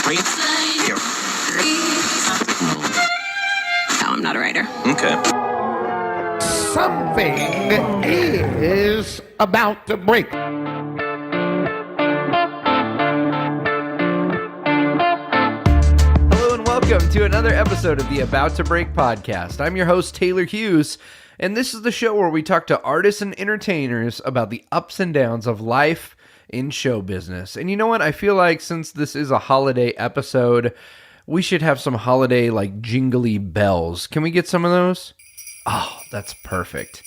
No, I'm not a writer. Okay. Something is about to break. Hello and welcome to another episode of the About to Break podcast. I'm your host, Taylor Hughes, and this is the show where we talk to artists and entertainers about the ups and downs of life in show business. And you know what? I feel like since this is a holiday episode, we should have some holiday, like, jingly bells. Can we get some of those? Oh, that's perfect.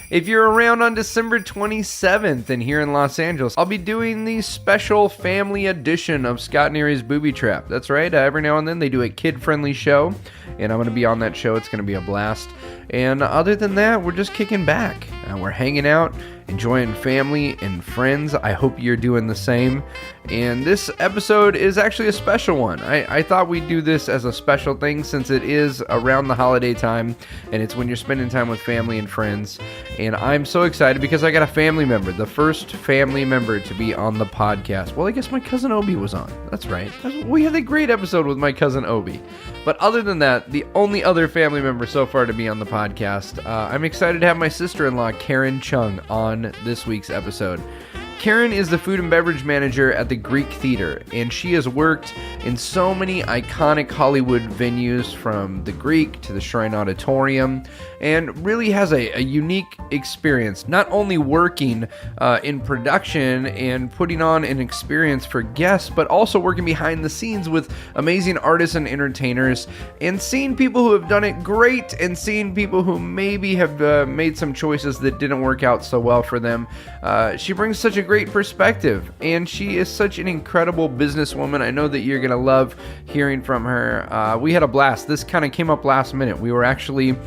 If you're around on December 27th and here in Los Angeles, I'll be doing the special family edition of Scott and Erie's Booby Trap. That's right. Every now and then they do a kid-friendly show, and I'm going to be on that show. It's going to be a blast. And other than that, we're just kicking back. We're hanging out, enjoying family and friends. I hope you're doing the same. And this episode is actually a special one. I thought we'd do this as a special thing since it is around the holiday time, and it's when you're spending time with family and friends. And I'm so excited because I got a family member, the first family member to be on the podcast. Well, I guess my cousin Obi was on. That's right. We had a great episode with my cousin Obi. But other than that, the only other family member so far to be on the podcast, I'm excited to have my sister-in-law, Karen Cheung, on this week's episode. Karen is the food and beverage manager at the Greek Theater, and she has worked in so many iconic Hollywood venues, from the Greek to the Shrine Auditorium, and really has a unique experience, not only working in production and putting on an experience for guests, but also working behind the scenes with amazing artists and entertainers, and seeing people who have done it great and seeing people who maybe have made some choices that didn't work out so well for them. She brings such a great perspective, and she is such an incredible businesswoman. I know that you're gonna love hearing from her. We had a blast. This kind of came up last minute. We were actually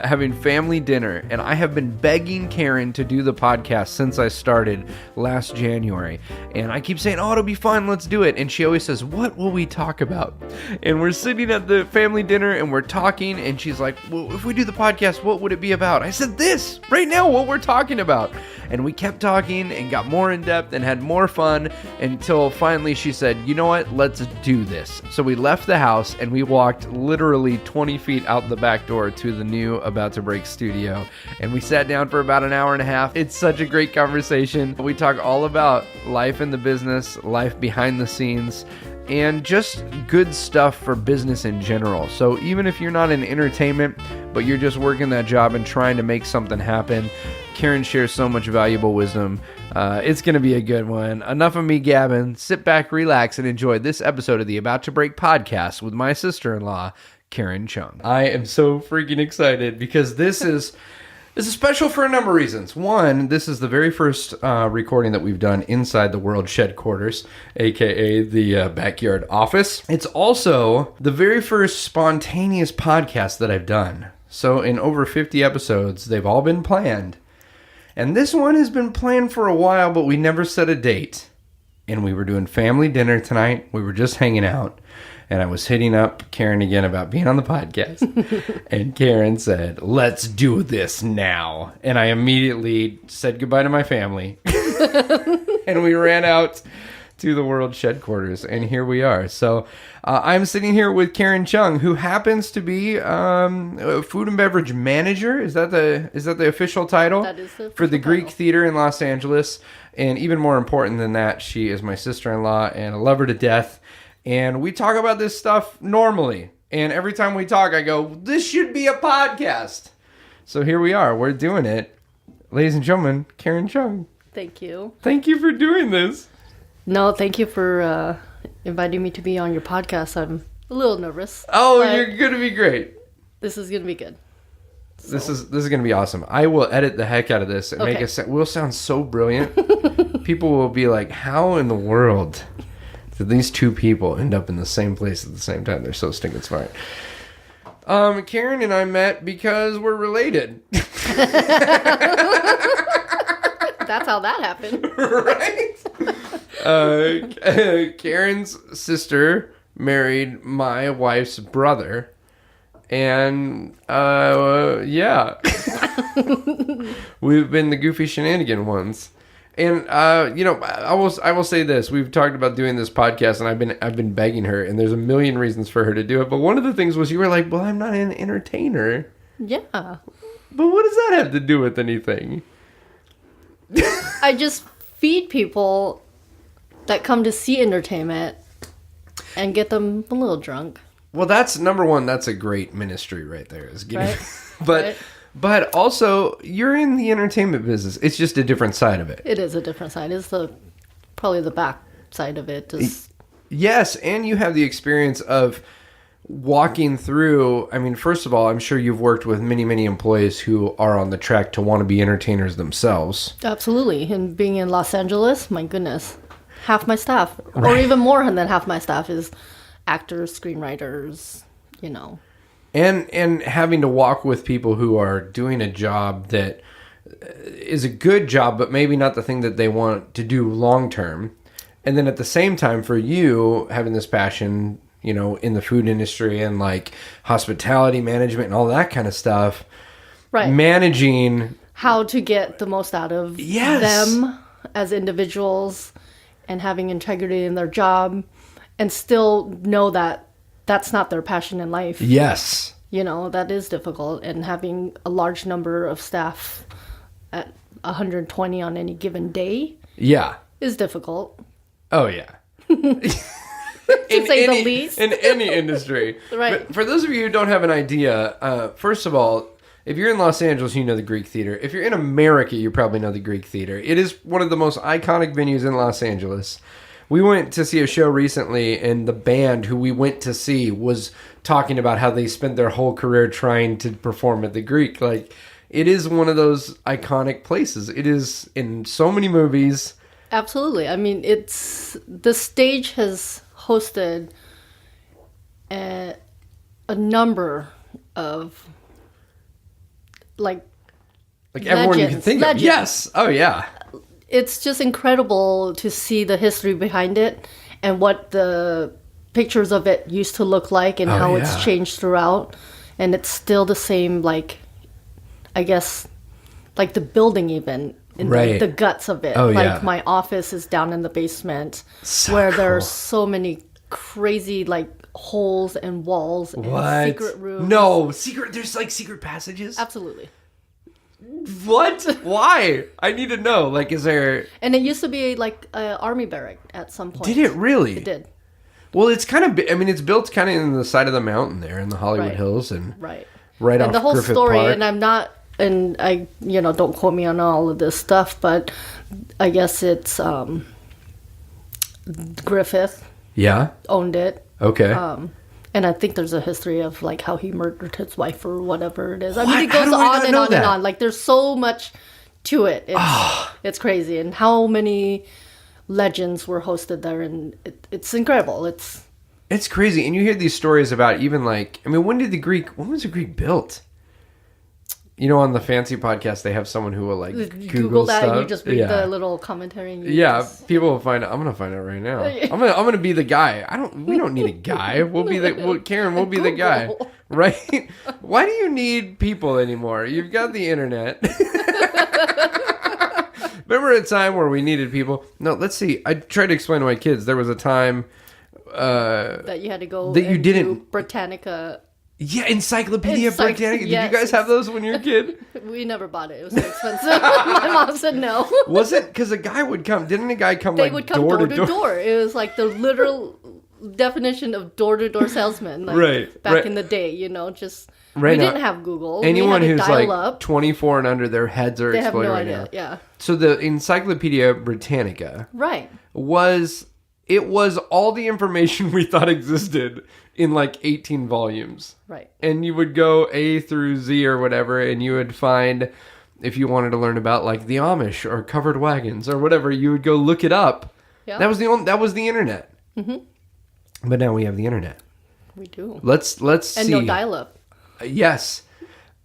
having family dinner, and I have been begging Karen to do the podcast since I started last January, and I keep saying, oh, it'll be fun, let's do it, and she always says, what will we talk about? And we're sitting at the family dinner and we're talking, and she's like, well, if we do the podcast, what would it be about? I said, this right now, what we're talking about. And we kept talking and got more in depth and had more fun until finally she said, you know what, let's do this. So we left the house and we walked literally 20 feet out the back door to the new About to Break studio, and we sat down for about an hour and a half. It's such a great conversation. We talk all about life in the business, life behind the scenes, and just good stuff for business in general. So even if you're not in entertainment, but you're just working that job and trying to make something happen, Karen shares so much valuable wisdom. It's going to be a good one. Enough of me gabbing. Sit back, relax, and enjoy this episode of the About to Break podcast with my sister-in-law, Karen Cheung. I am so freaking excited because this is special for a number of reasons. One, this is the very first recording that we've done inside the World Headquarters, aka the backyard office. It's also the very first spontaneous podcast that I've done. So in over 50 episodes, they've all been planned. And this one has been planned for a while, but we never set a date. And we were doing family dinner tonight. We were just hanging out. And I was hitting up Karen again about being on the podcast. And Karen said, let's do this now. And I immediately said goodbye to my family. And we ran out to the World Headquarters. And here we are. So I'm sitting here with Karen Cheung, who happens to be a food and beverage manager. Is that the official title? That is the official for the Greek title. Theater in Los Angeles. And even more important than that, she is my sister-in-law, and I love her to death. And we talk about this stuff normally. And every time we talk, I go, this should be a podcast. So here we are. We're doing it. Ladies and gentlemen, Karen Cheung. Thank you. Thank you for doing this. No, thank you for inviting me to be on your podcast. I'm a little nervous. Oh, but you're going to be great. This is going to be good. This is going to be awesome. I will edit the heck out of this and make it we'll sound so brilliant. People will be like, how in the world did these two people end up in the same place at the same time? They're so stinking smart. Karen and I met because we're related. That's how that happened. Right? Karen's sister married my wife's brother. And, yeah. We've been the goofy shenanigan ones. And I will say this: we've talked about doing this podcast, and I've been begging her, and there's a million reasons for her to do it. But one of the things was you were like, "Well, I'm not an entertainer." Yeah. But what does that have to do with anything? I just feed people that come to see entertainment and get them a little drunk. Well, that's number one. That's a great ministry right there. Is getting, Right. But also, you're in the entertainment business. It's just a different side of it. It is a different side. It's probably the back side of it. Yes, and you have the experience of walking through. I mean, first of all, I'm sure you've worked with many, many employees who are on the track to want to be entertainers themselves. Absolutely. And being in Los Angeles, my goodness, half my staff, or even more than half my staff, is actors, screenwriters, And having to walk with people who are doing a job that is a good job, but maybe not the thing that they want to do long term. And then at the same time, for you having this passion, in the food industry and like hospitality management and all that kind of stuff, right? Managing how to get the most out of them as individuals and having integrity in their job and still know that that's not their passion in life. Yes. That is difficult. And having a large number of staff at 120 on any given day is difficult. Oh, yeah. to say the least. In any industry. Right. But for those of you who don't have an idea, first of all, if you're in Los Angeles, you know the Greek Theater. If you're in America, you probably know the Greek Theater. It is one of the most iconic venues in Los Angeles. We went to see a show recently, and the band who we went to see was talking about how they spent their whole career trying to perform at the Greek. Like, it is one of those iconic places. It is in so many movies. Absolutely. I mean, the stage has hosted a number of like everyone you can think of. Yes. Oh, yeah. It's just incredible to see the history behind it and what the pictures of it used to look like and how it's changed throughout. And it's still the same, I guess, the building even, in the guts of it. My office is down in the basement where there are so many crazy, holes and walls and secret rooms. No, there's secret passages? Absolutely. What? Why? I need to know. Is there... And it used to be an army barrack at some point. Did it really? It did. Well, it's kind of... it's built kind of in the side of the mountain there in the Hollywood Hills and right off the whole Griffith story, Park. and I'm not... And I, don't quote me on all of this stuff, but I guess it's Griffith. Yeah? Owned it. Okay. And I think there's a history of how he murdered his wife or whatever it is. What? I mean, it goes on and on and on. There's so much to it. It's crazy. And how many legends were hosted there, and it's incredible. It's crazy. And you hear these stories about even when was the Greek built? On the Fancy podcast, they have someone who will Google that stuff. And you just read the little commentary. And people will find out. I'm gonna find out right now. I'm gonna be the guy. We don't need a guy. Karen will be the guy, right? Why do you need people anymore? You've got the internet. Remember a time where we needed people? No, let's see. I tried to explain to my kids. There was a time that you had to go that you didn't do Britannica. Yeah, Encyclopedia Britannica. Did you guys have those when you were a kid? We never bought it. It was so expensive. My mom said no. Was it? Because a guy would come. Didn't a guy come They would come door to door. It was the literal definition of door-to-door salesman. Back in the day, just... we didn't have Google. Anyone who's up. 24 and under, their heads are exploding right now. Yeah. So the Encyclopedia Britannica was all the information we thought existed in 18 volumes. Right. And you would go A through Z or whatever, and you would find, if you wanted to learn about the Amish or covered wagons or whatever, you would go look it up. Yeah. That was the internet. Mm-hmm. But now we have the internet. We do. Let's see. And no dial-up. Yes.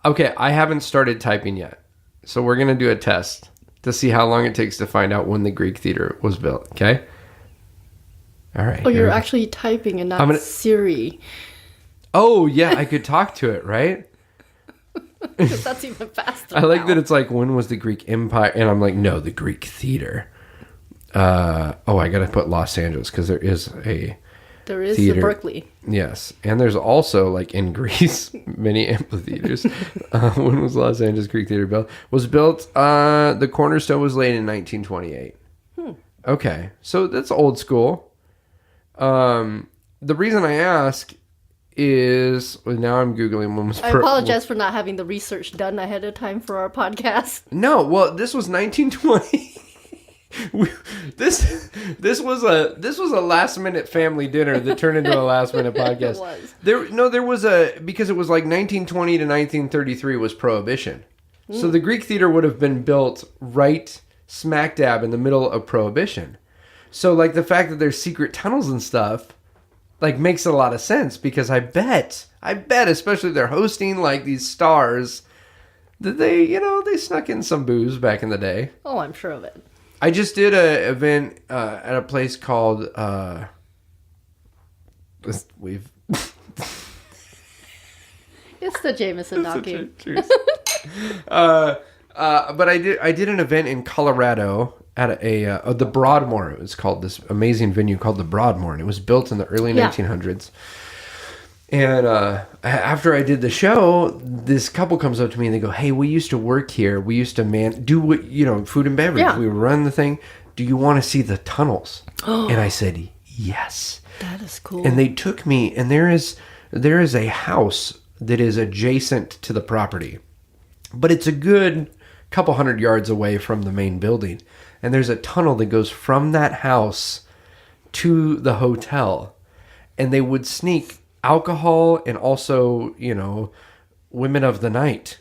Okay, I haven't started typing yet. So we're going to do a test to see how long it takes to find out when the Greek theater was built, okay? All right. Oh, you're actually typing and not Siri. Oh, yeah, I could talk to it, right? Because that's even faster. I like now. that it's like, when was the Greek Empire? And I'm like, no, the Greek theater. I gotta put Los Angeles because there is a the Berkeley. Yes, and there's also, like, in Greece, many amphitheaters. When was Los Angeles Greek Theater built? Was built, the cornerstone was laid in 1928. Okay, so that's old school. The reason I ask is, well, now I'm Googling when was... I apologize for not having the research done ahead of time for our podcast. No, well, this was 1920. This was a last minute family dinner that turned into a last minute podcast. It was. There was because it was like 1920 to 1933 was Prohibition. So the Greek theater would have been built right smack dab in the middle of Prohibition. So, like, the fact that there's secret tunnels and stuff, like, makes a lot of sense, because I bet, especially if they're hosting, like, these stars, that they snuck in some booze back in the day. Oh, I'm sure of it. I just did an event at a place called we've It's the Jameson knocking. But I did an event in Colorado at the Broadmoor. It was called, this amazing venue called the Broadmoor, and it was built in the early 1900s. And after I did the show, this couple comes up to me and they go, "Hey, we used to work here. We used to do what, food and beverage. Yeah. We would run the thing. Do you want to see the tunnels?" And I said, "Yes." That is cool. And they took me, and there is a house that is adjacent to the property, but it's a good couple hundred yards away from the main building. And there's a tunnel that goes from that house to the hotel, and they would sneak alcohol and also, women of the night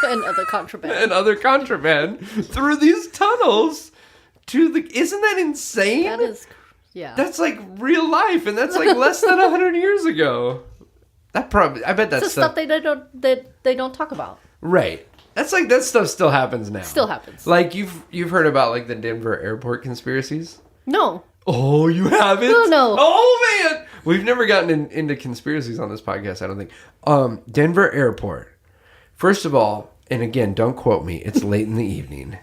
and other contraband through these tunnels isn't that insane? That is, yeah. That's like real life, and that's like less than 100 years ago. I bet that's stuff they don't talk about. Right. That's like, that stuff still happens now. Still happens. Like, you've heard about, like, the Denver airport conspiracies? No. Oh, you haven't? No. Oh, man! We've never gotten into conspiracies on this podcast, I don't think. Denver airport. First of all, and again, don't quote me, it's late in the evening.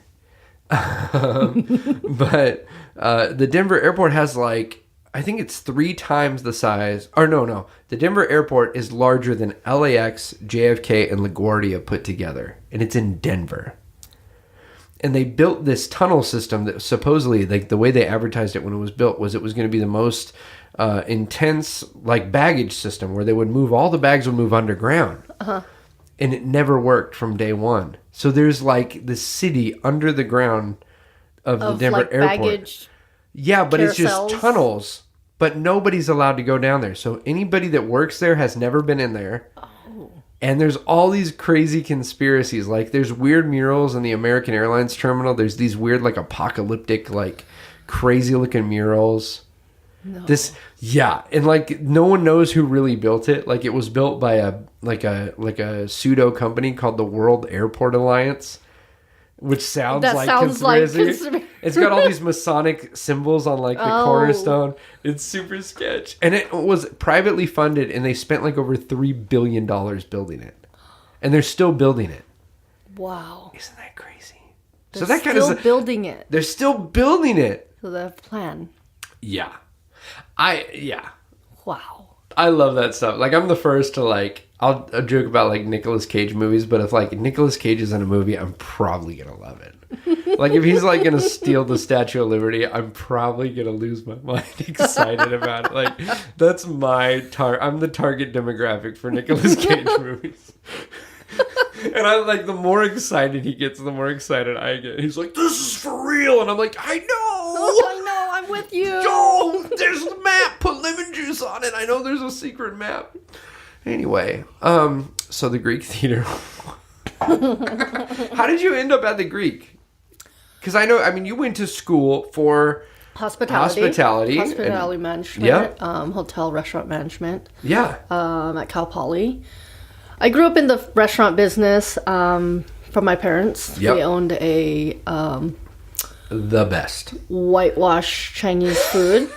But the Denver airport has, like, I think it's 3 times the size. Or no. The Denver airport is larger than LAX, JFK, and LaGuardia put together. And it's in Denver. And they built this tunnel system that supposedly, like, the way they advertised it when it was built was it was going to be the most intense, like, baggage system where all the bags would move underground. Uh-huh. And it never worked from day one. So there's, like, the city under the ground of the Denver like airport. Baggage. Yeah, but it's just carousels. tunnels. But nobody's allowed to go down there. So anybody that works there has never been in there. Oh. And there's all these crazy conspiracies. Like, there's weird murals in the American Airlines terminal. There's these weird, like, apocalyptic, like, crazy looking murals. No. And, like, no one knows who really built it. Like, it was built by a pseudo company called the World Airport Alliance. Which sounds like conspiracy. It's got all these Masonic symbols on, like, the cornerstone. It's super sketch. And it was privately funded, and they spent, like, over $3 billion building it. And they're still building it. Wow. Isn't that crazy? They're still building it. They're still building it. So they have a plan. Yeah. Wow. I love that stuff. Like, I'm the first to, like, I'll joke about, like, Nicolas Cage movies, but if, like, Nicolas Cage is in a movie, I'm probably going to love it. Like, if he's, like, going to steal the Statue of Liberty, I'm probably going to lose my mind excited about it. Like, that's my I'm the target demographic for Nicolas Cage movies. And I, like, the more excited he gets, the more excited I get. He's like, "This is for real." And I'm like, "I know. Oh, I know. I'm with you. Oh, there's the map. Put lemon juice on it. I know there's a secret map." Anyway, so the Greek theater. How did you end up at the Greek? Because you went to school for hospitality management, hotel restaurant management. Yeah. At Cal Poly. I grew up in the restaurant business from my parents. Yep. We owned a the best whitewash Chinese food.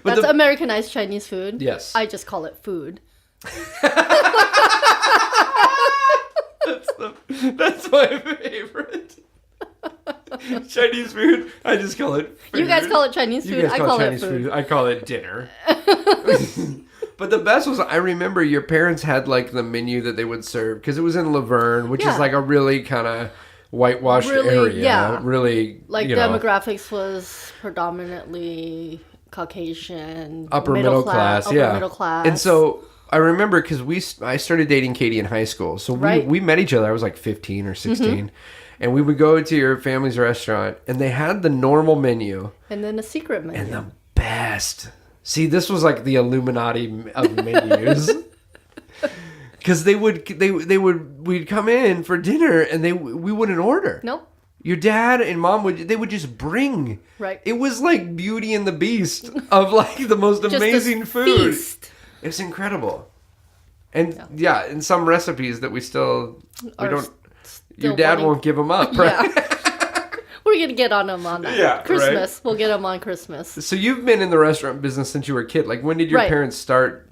That's Americanized Chinese food. Yes. I just call it food. That's my favorite. Chinese food. I just call it food. You guys call it Chinese food. I call it food. I call it dinner. But the best was, I remember your parents had like the menu that they would serve because it was in Laverne, which is like a really kind of whitewashed area. Yeah. Really, like demographics was predominantly Caucasian, upper middle class. Middle class. And so I remember because I started dating Katie in high school, so we met each other. I was like 15 or 16. And we would go to your family's restaurant, and they had the normal menu. And then a secret menu. And the best. See, this was like the Illuminati of menus. Because we'd come in for dinner, and we wouldn't order. Nope. Your dad and mom would just bring. Right. It was like Beauty and the Beast of like the most amazing food. Feast. It was incredible. And in some recipes that we don't. Your dad won't give them up, right? Yeah. We're going to get on them on that. Yeah, Christmas. Right? We'll get them on Christmas. So you've been in the restaurant business since you were a kid. Like, when did your parents start?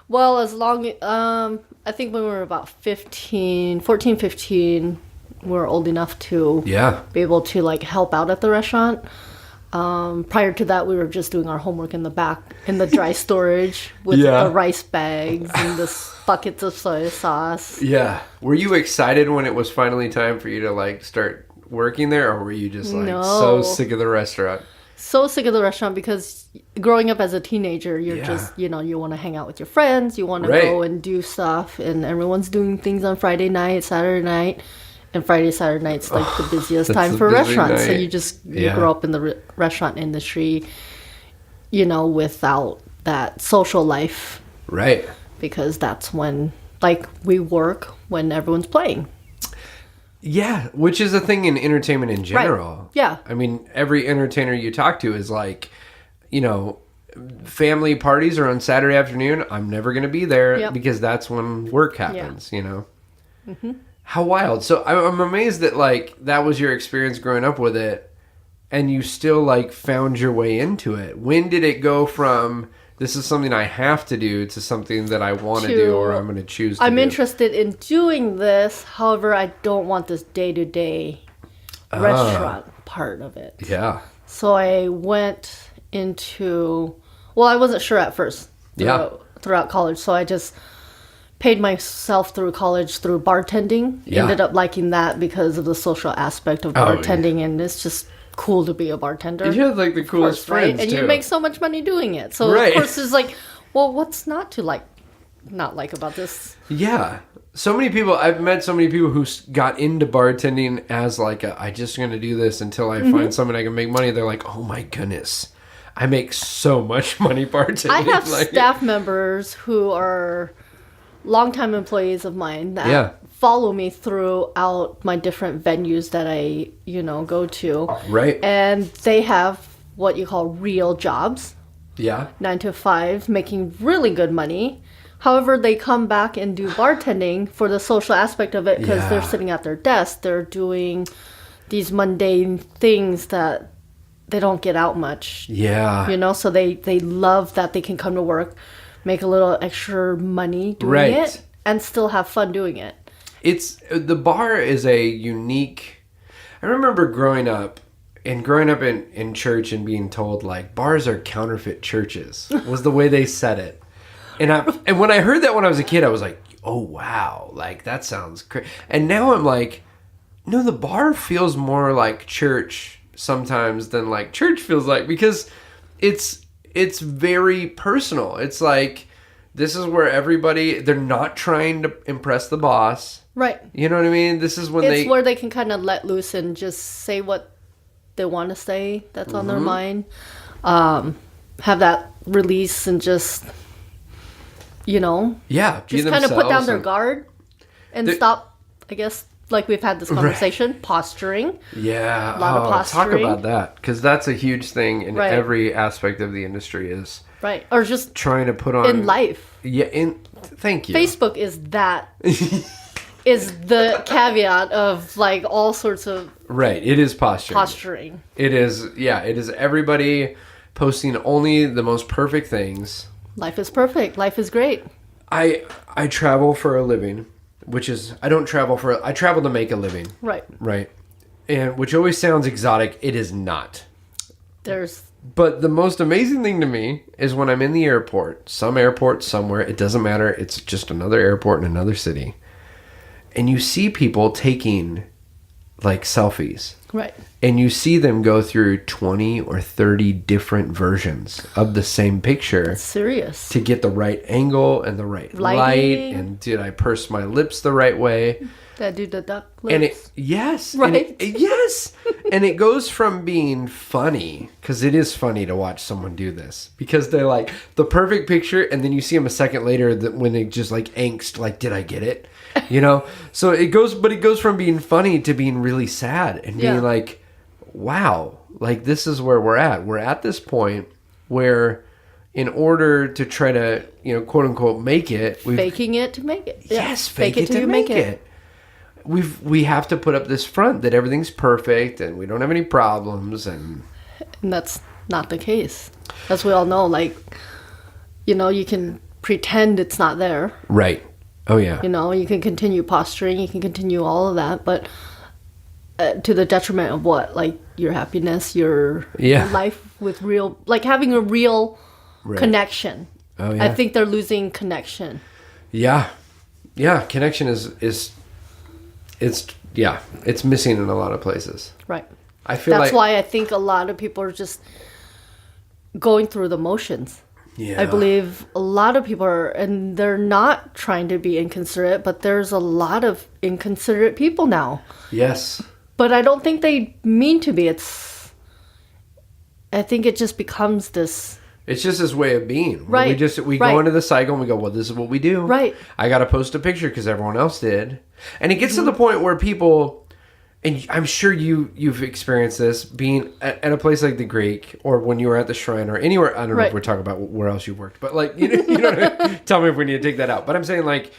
Well, as long... I think when we were about 14, 15, we were old enough to be able to, like, help out at the restaurant. Prior to that, we were just doing our homework in the back, in the dry storage with the rice bags and the buckets of soy sauce. Yeah. Were you excited when it was finally time for you to like start working there, or were you just like so sick of the restaurant? So sick of the restaurant because growing up as a teenager, you're just, you want to hang out with your friends, you want to go and do stuff, and everyone's doing things on Friday night, Saturday night. And Friday, Saturday night's like the busiest time for restaurants. Night. So you grow up in the restaurant industry, without that social life. Right. Because that's when, like, we work when everyone's playing. Yeah, which is a thing in entertainment in general. Right. Yeah. I mean, every entertainer you talk to is like, family parties are on Saturday afternoon. I'm never going to be there because that's when work happens, Mm-hmm. How wild. So I'm amazed that like that was your experience growing up with it and you still like found your way into it. When did it go from this is something I have to do to something that I want to do or I'm going to choose to do? I'm interested in doing this. However, I don't want this day-to-day restaurant part of it. Yeah. So I went into, I wasn't sure at first throughout college. So I just paid myself through college through bartending. Ended up liking that because of the social aspect of bartending, and it's just cool to be a bartender. You have like the coolest friends, and too. you make so much money doing it. So of course it's like, what's not to not like about this? Yeah. So many people, I've met so many people who got into bartending as like I just going to do this until I find something I can make money. They're like, oh my goodness, I make so much money bartending. I have staff members who are longtime employees of mine that follow me throughout my different venues that I, go to. Right. And they have what you call real jobs. Yeah. 9 to 5, making really good money. However, they come back and do bartending for the social aspect of it because they're sitting at their desk. They're doing these mundane things that they don't get out much. Yeah. So they love that they can come to work, make a little extra money doing it, and still have fun doing it. The bar is a unique... I remember growing up in church and being told, like, bars are counterfeit churches, was the way they said it. And when I heard that when I was a kid, I was like, oh, wow, like, that sounds crazy. And now I'm like, no, the bar feels more like church sometimes than like church feels like, because it's very personal. It's like, this is where they're not trying to impress the boss. Right. You know what I mean? This is when it's where they can kind of let loose and just say what they want to say that's on their mind. Have that release and just, just kind of put down their guard and stop, I guess, like we've had this conversation, posturing. Yeah. A lot of posturing. Talk about that, because that's a huge thing in every aspect of the industry is... Right. Or just... trying to put on... in life. Yeah, thank you. Facebook is that... is the caveat of, like, all sorts of... Right. It is posturing. It is everybody posting only the most perfect things. Life is perfect. Life is great. I travel for a living. which is I travel to make a living. Right. Right. And which always sounds exotic. It is not. But the most amazing thing to me is when I'm in the airport, some airport somewhere, it doesn't matter. It's just another airport in another city. And you see people taking like selfies. Right. And you see them go through 20 or 30 different versions of the same picture. That's serious. To get the right angle and the right light. And did I purse my lips the right way? Did I do the duck lips? And yes. Right. Yes. And it goes from being funny, because it is funny to watch someone do this, because they're like the perfect picture, and then you see them a second later that when they just like angst, like, did I get it? You know? So it goes from being funny to being really sad and being like, wow, like this is where we're at. We're at this point where in order to try to, you know, quote unquote, make it, faking it to make it. Yes, fake it to make it. We have to put up this front that everything's perfect and we don't have any problems, and that's not the case. As we all know, like, you know, you can pretend it's not there. Right. Oh yeah. You know, you can continue posturing, you can continue all of that, but to the detriment of what? Like your happiness, your life with real, like having a real connection. Oh yeah. I think they're losing connection. Yeah. Yeah, connection is it's missing in a lot of places. Right. I feel that's why I think a lot of people are just going through the motions. Yeah. I believe a lot of people are, and they're not trying to be inconsiderate, but there's a lot of inconsiderate people now. Yes. But I don't think they mean to be. I think it just becomes this. It's just this way of being. Right. We go into the cycle and we go, well, this is what we do. Right. I got to post a picture because everyone else did. And it gets to the point where people, and I'm sure you've experienced this, being at a place like the Greek, or when you were at the Shrine, or anywhere. I don't know if we're talking about where else you worked, but like, you know what I mean? Tell me if we need to take that out. But I'm saying, like,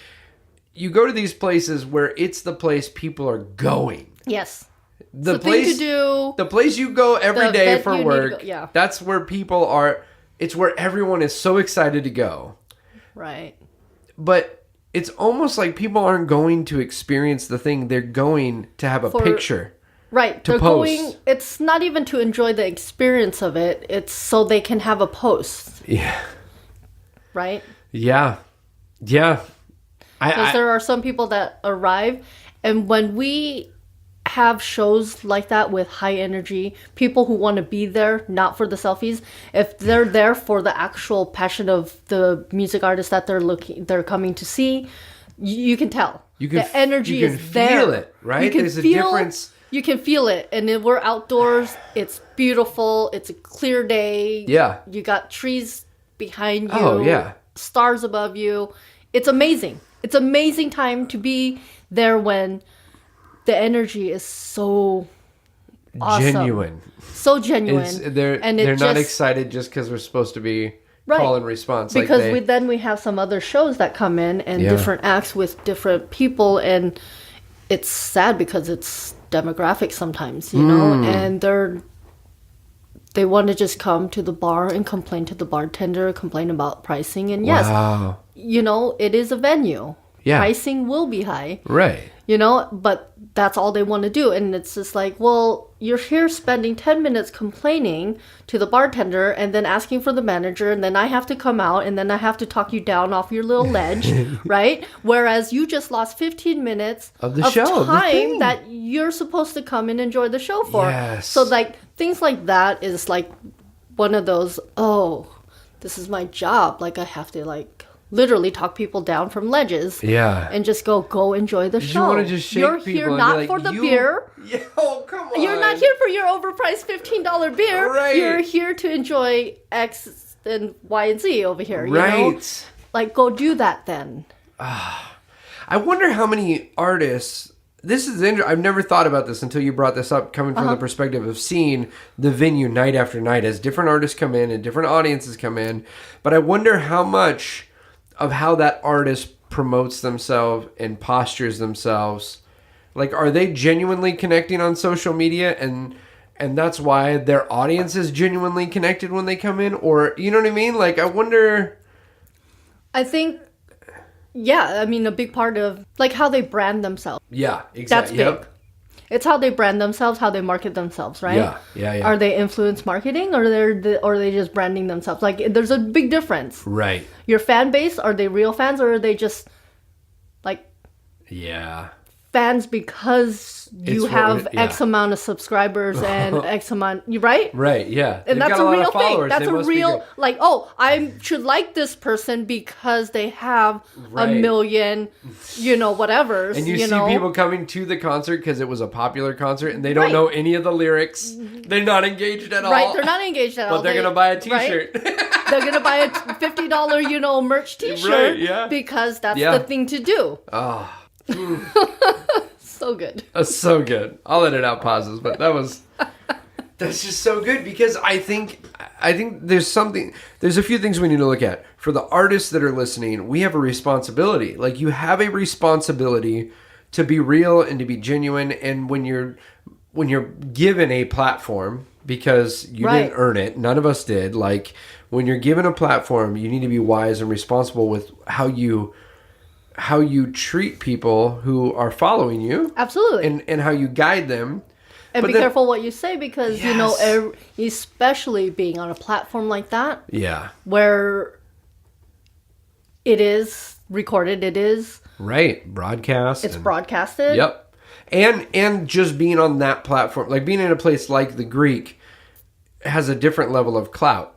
you go to these places where it's the place people are going. Yes. The place thing to do. The place you go every day for work. Yeah. That's where people are. It's where everyone is so excited to go. Right. But it's almost like people aren't going to experience the thing. They're going to have a picture. Right. To post. It's not even to enjoy the experience of it. It's so they can have a post. Yeah. Right? Yeah. Yeah. Because there are some people that arrive, and when we have shows like that with high energy, people who want to be there, not for the selfies, if they're there for the actual passion of the music artist that they're coming to see, you can tell. The energy is there. You can feel it, right? There's a difference. You can feel it. And then we're outdoors. It's beautiful. It's a clear day. Yeah. You got trees behind you. Oh, yeah. Stars above you. It's amazing. It's amazing time to be there when the energy is so awesome. Genuine. So genuine. They're not excited just because we're supposed to be call and response. Because then we have some other shows that come in and different acts with different people, and it's sad because it's demographic sometimes, you know, and they want to just come to the bar and complain to the bartender, complain about pricing, and yes, you know, it is a venue. Yeah. Pricing will be high. Right. You know, but that's all they want to do. And it's just like, well, you're here spending 10 minutes complaining to the bartender and then asking for the manager, and then I have to come out and then I have to talk you down off your little ledge, right? Whereas you just lost 15 minutes of time that you're supposed to come and enjoy the show for. Yes. So like things like that is like one of those, oh, this is my job. Like I have to like literally talk people down from ledges. Yeah. And just go enjoy the show. You want to just shake You're people here and not be like, for the beer. Yeah, oh, come on. You're not here for your overpriced $15 beer. Right. You're here to enjoy X and Y and Z over here. You right. know? Like, go do that then. I wonder how many artists... This is interesting. I've never thought about this until you brought this up, coming from the perspective of seeing the venue night after night as different artists come in and different audiences come in. But I wonder how much of how that artist promotes themselves and postures themselves. Like, are they genuinely connecting on social media and that's why their audience is genuinely connected when they come in? Or, you know what I mean? Like, I wonder... I think Yeah, I mean, a big part of like how they brand themselves. Yeah, That's exactly. big. It's how they brand themselves, how they market themselves, right? Yeah. Are they influence marketing, or are they just branding themselves? Like, there's a big difference. Right. Your fan base, are they real fans, or are they just like Yeah. fans because you have yeah. X amount of subscribers and X amount, right? Right, yeah. And They've that's got a lot of real thing. followers. That's They a must be real, good. like, oh, I should like this person because they have Right. a million, whatever. And you see people coming to the concert because it was a popular concert and they don't Right. know any of the lyrics. They're not engaged at all. Right, they're not engaged at all. But they're going to buy a t-shirt. Right? They're going to buy a $50, merch t-shirt Right, yeah. because that's Yeah. the thing to do. Oh, So good. that's so good. I'll edit out pauses, but that's just so good because I think there's a few things we need to look at. For the artists that are listening, we have a responsibility. Like, you have a responsibility to be real and to be genuine. And when you're given a platform, because you Right. didn't earn it, none of us did. Like, when you're given a platform, you need to be wise and responsible with how you treat people who are following you. Absolutely. And how you guide them. And But be then- careful what you say because, Yes. especially being on a platform like that, Yeah. where it is recorded, it's Right. Broadcast. broadcasted. Yep. And just being on that platform, like being in a place like the Greek, has a different level of clout.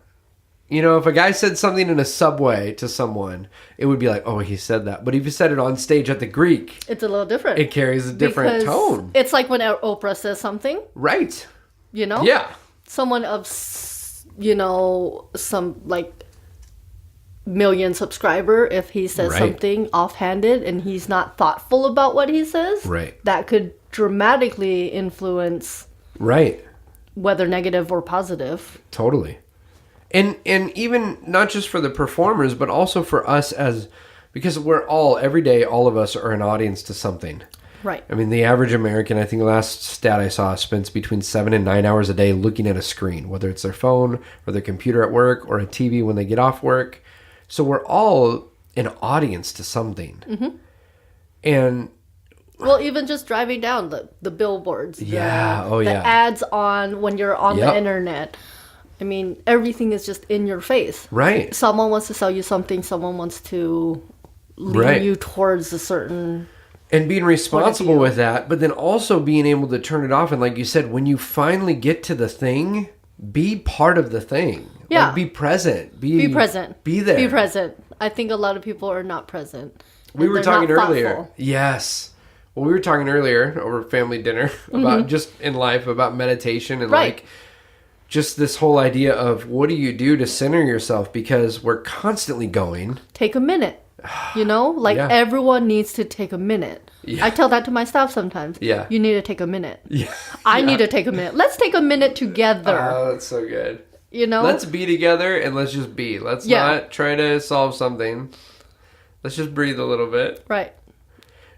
If a guy said something in a subway to someone, it would be like, oh, he said that. But if you said it on stage at the Greek, It's a little different. it carries a different Because tone. It's like when Oprah says something, Right. Yeah. Someone of, some like million subscriber, if he says Right. something offhanded and he's not thoughtful about what he says, Right. that could dramatically influence Right. whether negative or positive. Totally. And even not just for the performers, but also for us because every day, all of us are an audience to something. Right. I mean, the average American, I think the last stat I saw, spends between 7 and 9 hours a day looking at a screen, whether it's their phone or their computer at work or a TV when they get off work. So we're all an audience to something. Mm-hmm. And Well, even just driving down the billboards, the yeah. ads on when you're on Yep. the internet. I mean, everything is just in your face. Right. Someone wants to sell you something. Someone wants to lead Right. you towards a certain. And being responsible view. with that, but then also being able to turn it off. And like you said, when you finally get to the thing, be part of the thing. Yeah. Like, be present. Be present. Be there. Be present. I think a lot of people are not present. We and were they're talking not earlier. thoughtful. Yes. Well, we were talking earlier over family dinner about just in life, about meditation and Right. like just this whole idea of what do you do to center yourself, because we're constantly going. Take a minute. Yeah. Everyone needs to take a minute. Yeah. I tell that to my staff sometimes. Yeah. You need to take a minute. Yeah. I need to take a minute. Let's take a minute together. Oh, that's so good. You know? Let's be together and let's just be. Let's not try to solve something. Let's just breathe a little bit. Right.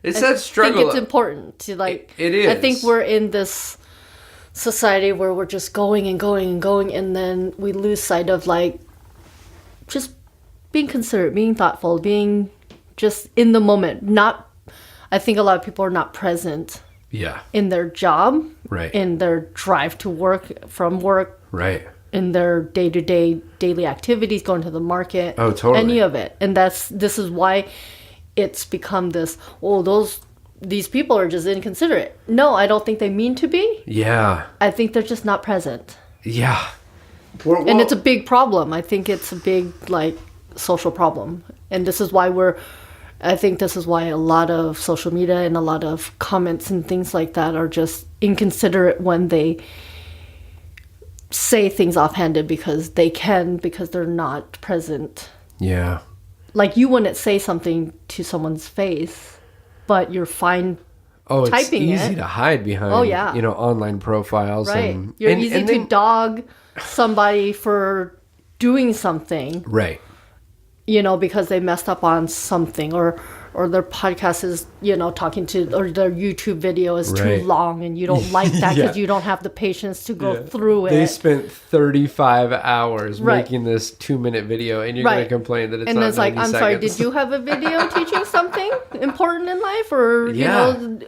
It's that I struggle. think it's important to It is. I think we're in this society where we're just going and going and going, and then we lose sight of just being considerate, being thoughtful, being just in the moment. I think a lot of people are not present Yeah. in their job, Right. in their drive to work, from work, Right. in their day-to-day daily activities, going to the market. Oh, totally. Any of it. And this is why it's become this, these people are just inconsiderate. No, I don't think they mean to be. Yeah. I think they're just not present. Yeah. And it's a big problem. I think it's a big social problem. And this is why I think this is why a lot of social media and a lot of comments and things like that are just inconsiderate when they say things offhanded because they're not present. Yeah. Like, you wouldn't say something to someone's face, but you're fine. Oh, it's typing easy it. to hide behind, online profiles. Right. And, You're and- easy and to then- dog somebody for doing something, Right. because they messed up on something, or their podcast is, talking to, or their YouTube video is Right. too long and you don't like that because Yeah. you don't have the patience to go through it. They spent 35 hours Right. making this 2-minute video, and you're Right. going to complain that it's and not it's like, 90 I'm sorry, seconds. did you have a video teaching something important in life, or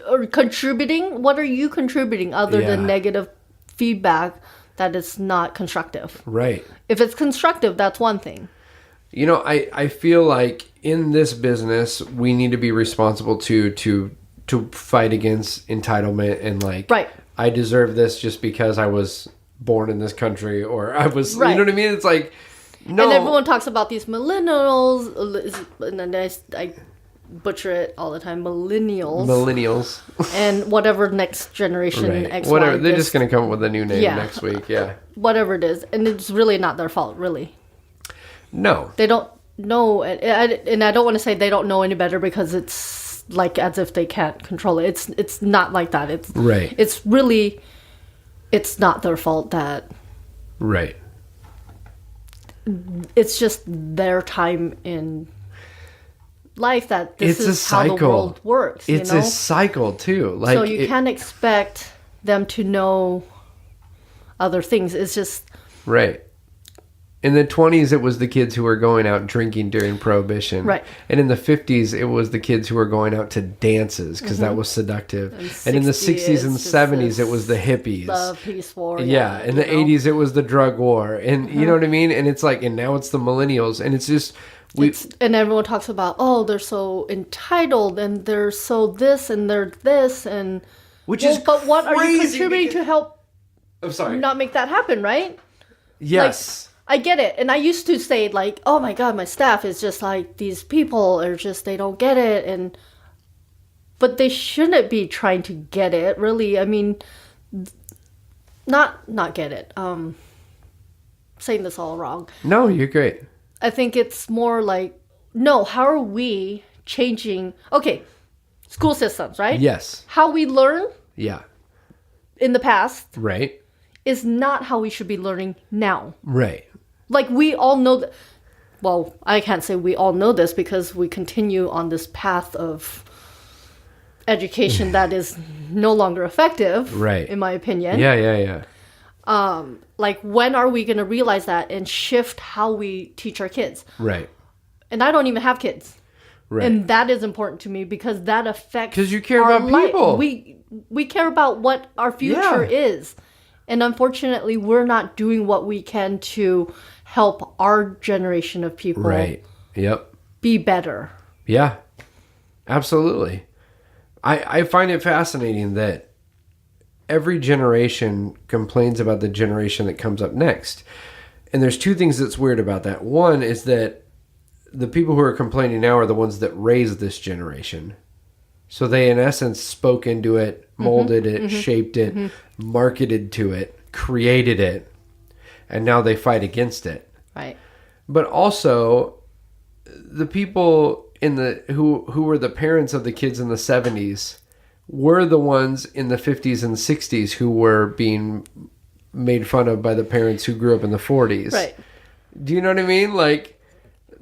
or contributing? What are you contributing other Yeah. than negative feedback that is not constructive? Right. If it's constructive, that's one thing. I feel like in this business, we need to be responsible to fight against entitlement and like, Right. I deserve this just because I was born in this country, or I was, Right. you know what I mean? It's like, no. And everyone talks about these millennials, and then I butcher it all the time, millennials, and whatever next generation Right. X, Whatever. Y, They're this- just going to come up with a new name Yeah. next week. Yeah. whatever it is, and it's really not their fault, really. No. They don't know, and I don't want to say they don't know any better because it's like as if they can't control it. It's not like that. It's Right. It's really, it's not their fault that Right. it's just their time in life that this It's a is how the cycle. world works. It's you know? a cycle too. Like, So you can't expect them to know other things. It's just right. In the 20s, it was the kids who were going out drinking during Prohibition. Right. And in the 50s, it was the kids who were going out to dances because that was seductive. And in the 60s and it's just 70s, this it was the hippies. love, peace, war. Yeah. In the 80s, it was the drug war. And you know what I mean? And it's like, and now it's the millennials. And it's just, And everyone talks about, oh, they're so entitled and they're so this and they're this and which is but what are you crazy contributing because- to help I'm sorry. not make that happen, right? Yes. I get it. And I used to say like, oh my God, my staff is just like these people are just, they don't get it. But they shouldn't be trying to get it, really. I mean, not get it. Saying this all wrong. No, you're great. I think it's more like, no, how are we changing? Okay, school systems, right? Yes. How we learn Yeah. in the past Right. is not how we should be learning now. Right. Like, we all know that. Well, I can't say we all know this because we continue on this path of education that is no longer effective, Right. in my opinion. Yeah, yeah, yeah. Like, when are we going to realize that and shift how we teach our kids? Right. And I don't even have kids. Right. And that is important to me because that affects 'Cause you care our about life. people. We care about what our future Yeah. is. And unfortunately, we're not doing what we can to help our generation of people Right. Yep. be better. Yeah. Absolutely. I find it fascinating that every generation complains about the generation that comes up next. And there's two things that's weird about that. One is that the people who are complaining now are the ones that raised this generation. So they, in essence, spoke into it, molded it, shaped it, marketed to it, created it, and now they fight against it. Right. But also, the people in the who were the parents of the kids in the 70s were the ones in the 50s and 60s who were being made fun of by the parents who grew up in the 40s. Right. Do you know what I mean? Like,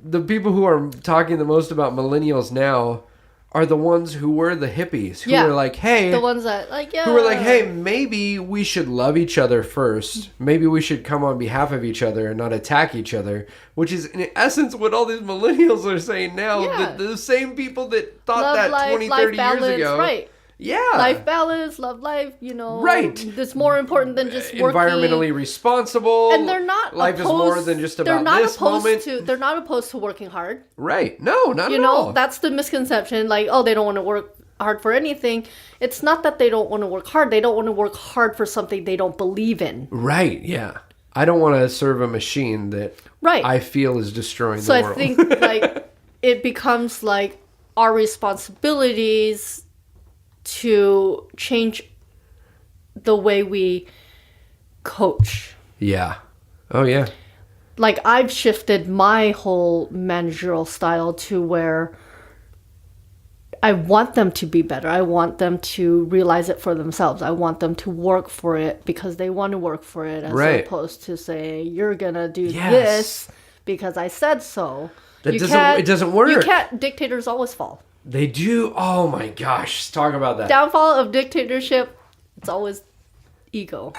the people who are talking the most about millennials now are the ones who were the hippies, who were like, hey... The ones that, like, yeah. Who were like, hey, maybe we should love each other first. Maybe we should come on behalf of each other and not attack each other. Which is, in essence, what all these millennials are saying now. Yeah. The same people that thought Love that life, 20, life 30 years balance, ago. right. Yeah. Life balance, love life, you know. Right. It's more important than just working. Environmentally responsible. And they're not Life opposed, is more than just they're about not this opposed moment. To, they're not opposed to working hard. Right. No, not You at know, all. that's the misconception. Like, oh, they don't want to work hard for anything. It's not that they don't want to work hard. They don't want to work hard for something they don't believe in. Right, yeah. I don't want to serve a machine that Right. I feel is destroying So the I world. think, like, it becomes, like, our responsibilities to change the way we coach. Yeah. Oh, yeah. Like, I've shifted my whole managerial style to where I want them to be better. I want them to realize it for themselves. I want them to work for it because they want to work for it, as Right. opposed to say, you're going to do Yes. this because I said so. It doesn't work. Dictators always fall. They do. Oh my gosh. Talk about that. Downfall of dictatorship, it's always ego.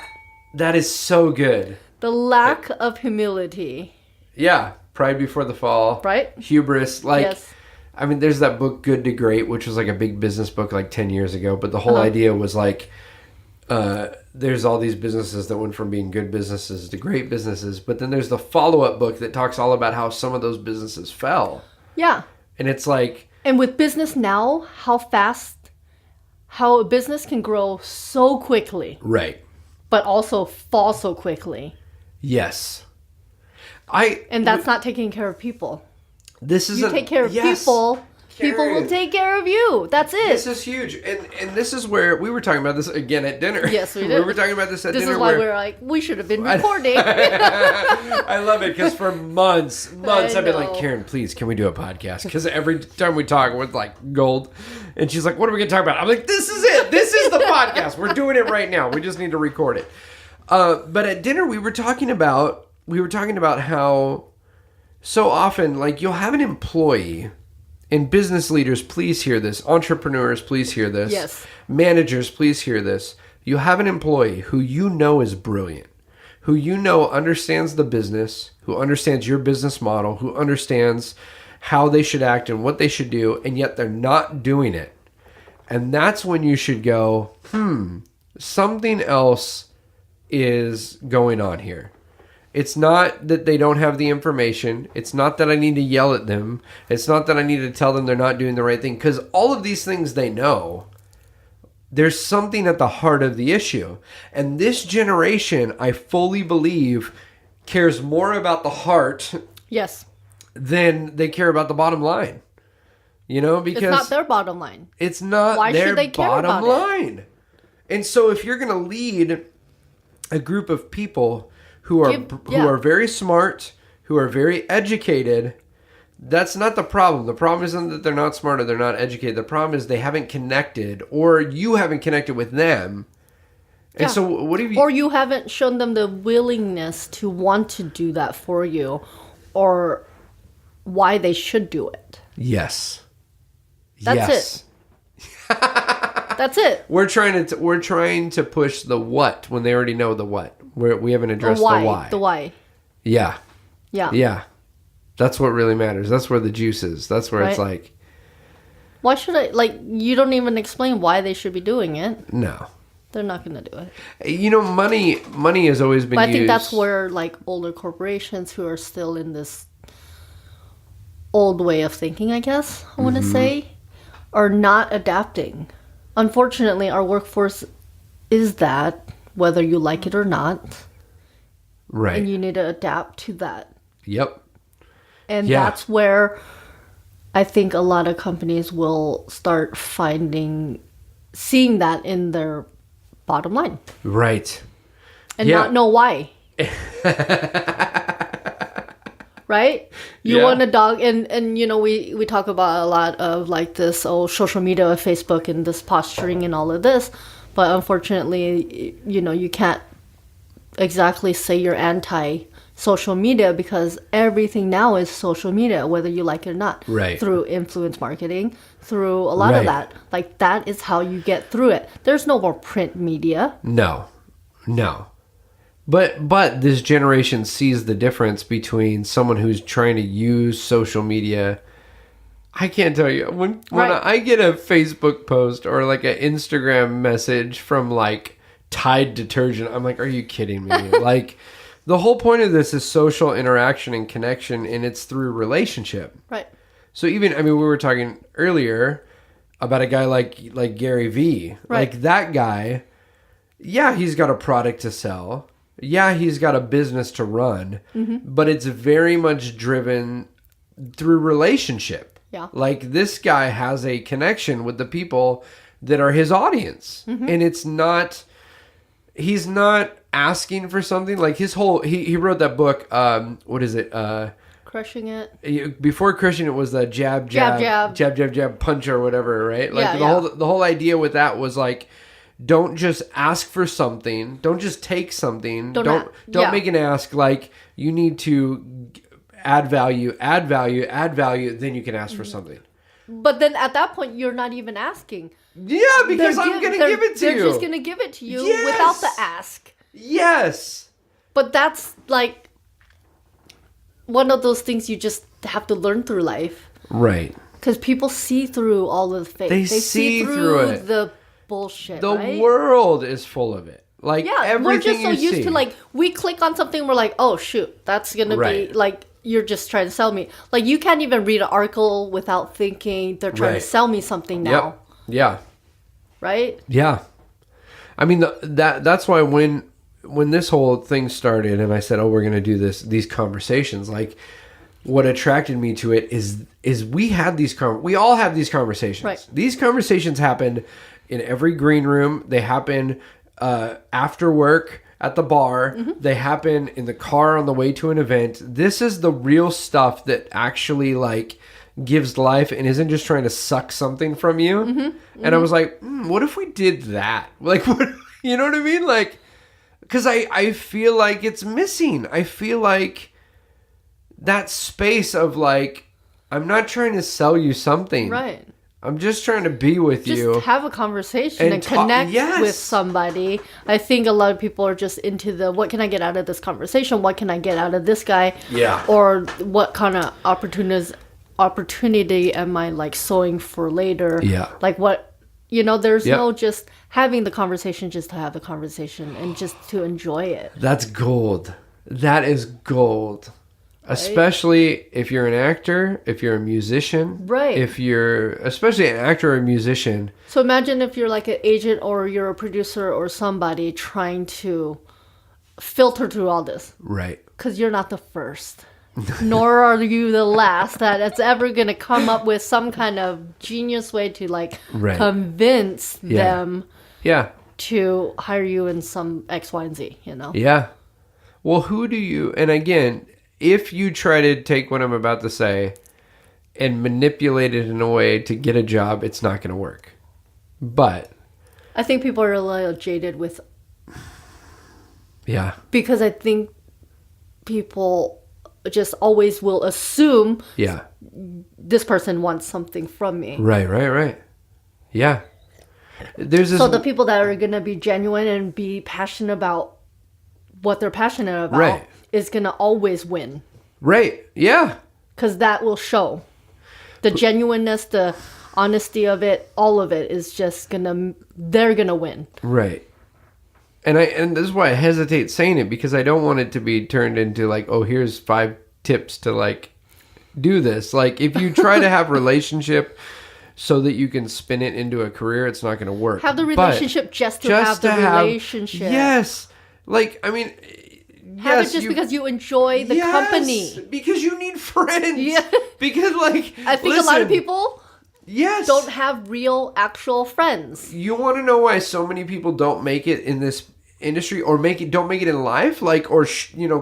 That is so good. The lack of humility. Yeah. Pride before the fall. Right? Hubris. Like, Yes. I mean, there's that book, Good to Great, which was like a big business book like 10 years ago. But the whole idea was like, there's all these businesses that went from being good businesses to great businesses. But then there's the follow-up book that talks all about how some of those businesses fell. Yeah. And it's like... And with business now, how a business can grow so quickly. Right. But also fall so quickly. Yes. And that's not taking care of people. This is You take care of people, people will take care of you. That's it. This is huge. And this is where we were talking about this again at dinner. Yes, we did. We were talking about this at dinner. This is why we're like, we should have been recording. I love it because for months I've been like, know. Karen, please, can we do a podcast? Because every time we talk with like Gould, and she's like, what are we going to talk about? I'm like, this is it. This is the podcast. We're doing it right now. We just need to record it. But at dinner we were talking about how so often, like, you'll have an employee, and business leaders, please hear this. Entrepreneurs, please hear this. Yes. Managers, please hear this. You have an employee who you know is brilliant, who you know understands the business, who understands your business model, who understands how they should act and what they should do, and yet they're not doing it. And that's when you should go, something else is going on here. It's not that they don't have the information. It's not that I need to yell at them. It's not that I need to tell them they're not doing the right thing. Because all of these things they know, there's something at the heart of the issue. And this generation, I fully believe, cares more about the heart Yes. than they care about the bottom line. You know, because It's not their bottom line. it's not Why their should they care bottom about it? line. And so if you're going to lead a group of people who are very smart, who are very educated, that's not the problem. The problem isn't that they're not smart or they're not educated. The problem is they haven't connected, or you haven't connected with them. And so what have you... Or you haven't shown them the willingness to want to do that for you, or why they should do it. Yes. That's it. That's it. We're trying to push the what when they already know the what. We haven't addressed the why. The why. Yeah. Yeah. Yeah. That's what really matters. That's where the juice is. That's where it's Right. like, Why should I, like, you don't even explain why they should be doing it. no. They're not going to do it. You know, money has always been But I used. think that's where, like, older corporations who are still in this old way of thinking, I guess, I want to say, are not adapting. Unfortunately, our workforce is that, whether you like it or not, right. and you need to adapt to that. Yep. And Yeah. that's where I think a lot of companies will start seeing that in their bottom line Right. and Yeah. not know why. Right? You Yeah. want a dog, and you know, we talk about a lot of like this social media, Facebook, and this posturing and all of this, but unfortunately, you know, you can't exactly say you're anti social media because everything now is social media, whether you like it or not. Right. Through influence marketing, through a lot of Right. that. Like, that is how you get through it. There's no more print media. No. But this generation sees the difference between someone who's trying to use social media. I can't tell you when Right. I get a Facebook post or like an Instagram message from like Tide detergent, I'm like, are you kidding me? Like, the whole point of this is social interaction and connection, and it's through relationship. Right. So even, I mean, we were talking earlier about a guy like Gary Vee. Right. Like, that guy, yeah, he's got a product to sell. Yeah, he's got a business to run. Mm-hmm. But it's very much driven through relationship. Yeah. Like, this guy has a connection with the people that are his audience. Mm-hmm. And it's not... He's not asking for something. Like, his whole... He wrote that book, what is it? Crushing it. Before Christian, it was the jab, punch or whatever, right? Like, the whole idea with that was like, don't just ask for something. Don't just take something. Don't make an ask. Like, you need to add value, then you can ask for something. But then at that point, you're not even asking. Yeah, because I'm going to give it to you. They're just going to give it to you Yes. without the ask. Yes. But that's like one of those things you just have to learn through life. Right. Because people see through all of the fake. They see through it. The bullshit, The right? world is full of it. Like, Yeah, everything we're just so you used see. to, like, we click on something, we're like, oh, shoot, that's going to Right. be, like, you're just trying to sell me. Like, you can't even read an article without thinking they're trying Right. to sell me something now. Yep. Yeah. Right? Yeah. I mean, that's why when this whole thing started and I said, oh, we're going to do these conversations, like, what attracted me to it is we had we all have these conversations. Right. These conversations happen in every green room. They happen after work at the bar. Mm-hmm. They happen in the car on the way to an event. This is the real stuff that actually like gives life and isn't just trying to suck something from you. Mm-hmm. And I was like, what if we did that? Like, what, you know what I mean? Like, because I feel like it's missing. I feel like that space of like, I'm not trying to sell you something. Right. I'm just trying to be with you. Just have a conversation And and connect yes. with somebody. I think a lot of people are just into the, what can I get out of this conversation? What can I get out of this guy? Yeah. Or what kind of opportunity am I like sowing for later? Yeah. Like what, there's Yep. no just having the conversation just to have the conversation and just to enjoy it. That's gold. That is gold. Especially if you're an actor, if you're a musician. Right. If you're, especially an actor or a musician. So imagine if you're like an agent or you're a producer or somebody trying to filter through all this. Right. Because you're not the first. Nor are you the last that's ever going to come up with some kind of genius way to like Right. convince them Yeah. to hire you in some X, Y, and Z, Yeah. Well, who do you, and again, if you try to take what I'm about to say and manipulate it in a way to get a job, it's not going to work. But I think people are a little jaded with, yeah. because I think people just always will assume Yeah. this person wants something from me. Right. Yeah. There's this. So the people that are going to be genuine and be passionate about what they're passionate about Right. is going to always win. Right. Yeah. Because that will show. The genuineness, the honesty of it, all of it is just they're going to win. Right. And this is why I hesitate saying it, because I don't want it to be turned into like, oh, here's 5 tips to like do this. Like if you try to have relationship so that you can spin it into a career, it's not going to work. Have the But relationship just to have the relationship. Yes. Like, I mean, Have yes, it just because you enjoy the company. Because you need friends. Yeah. Because like, I think a lot of people yes, don't have real, actual friends. You want to know why so many people don't make it in this industry, or don't make it in life, like, or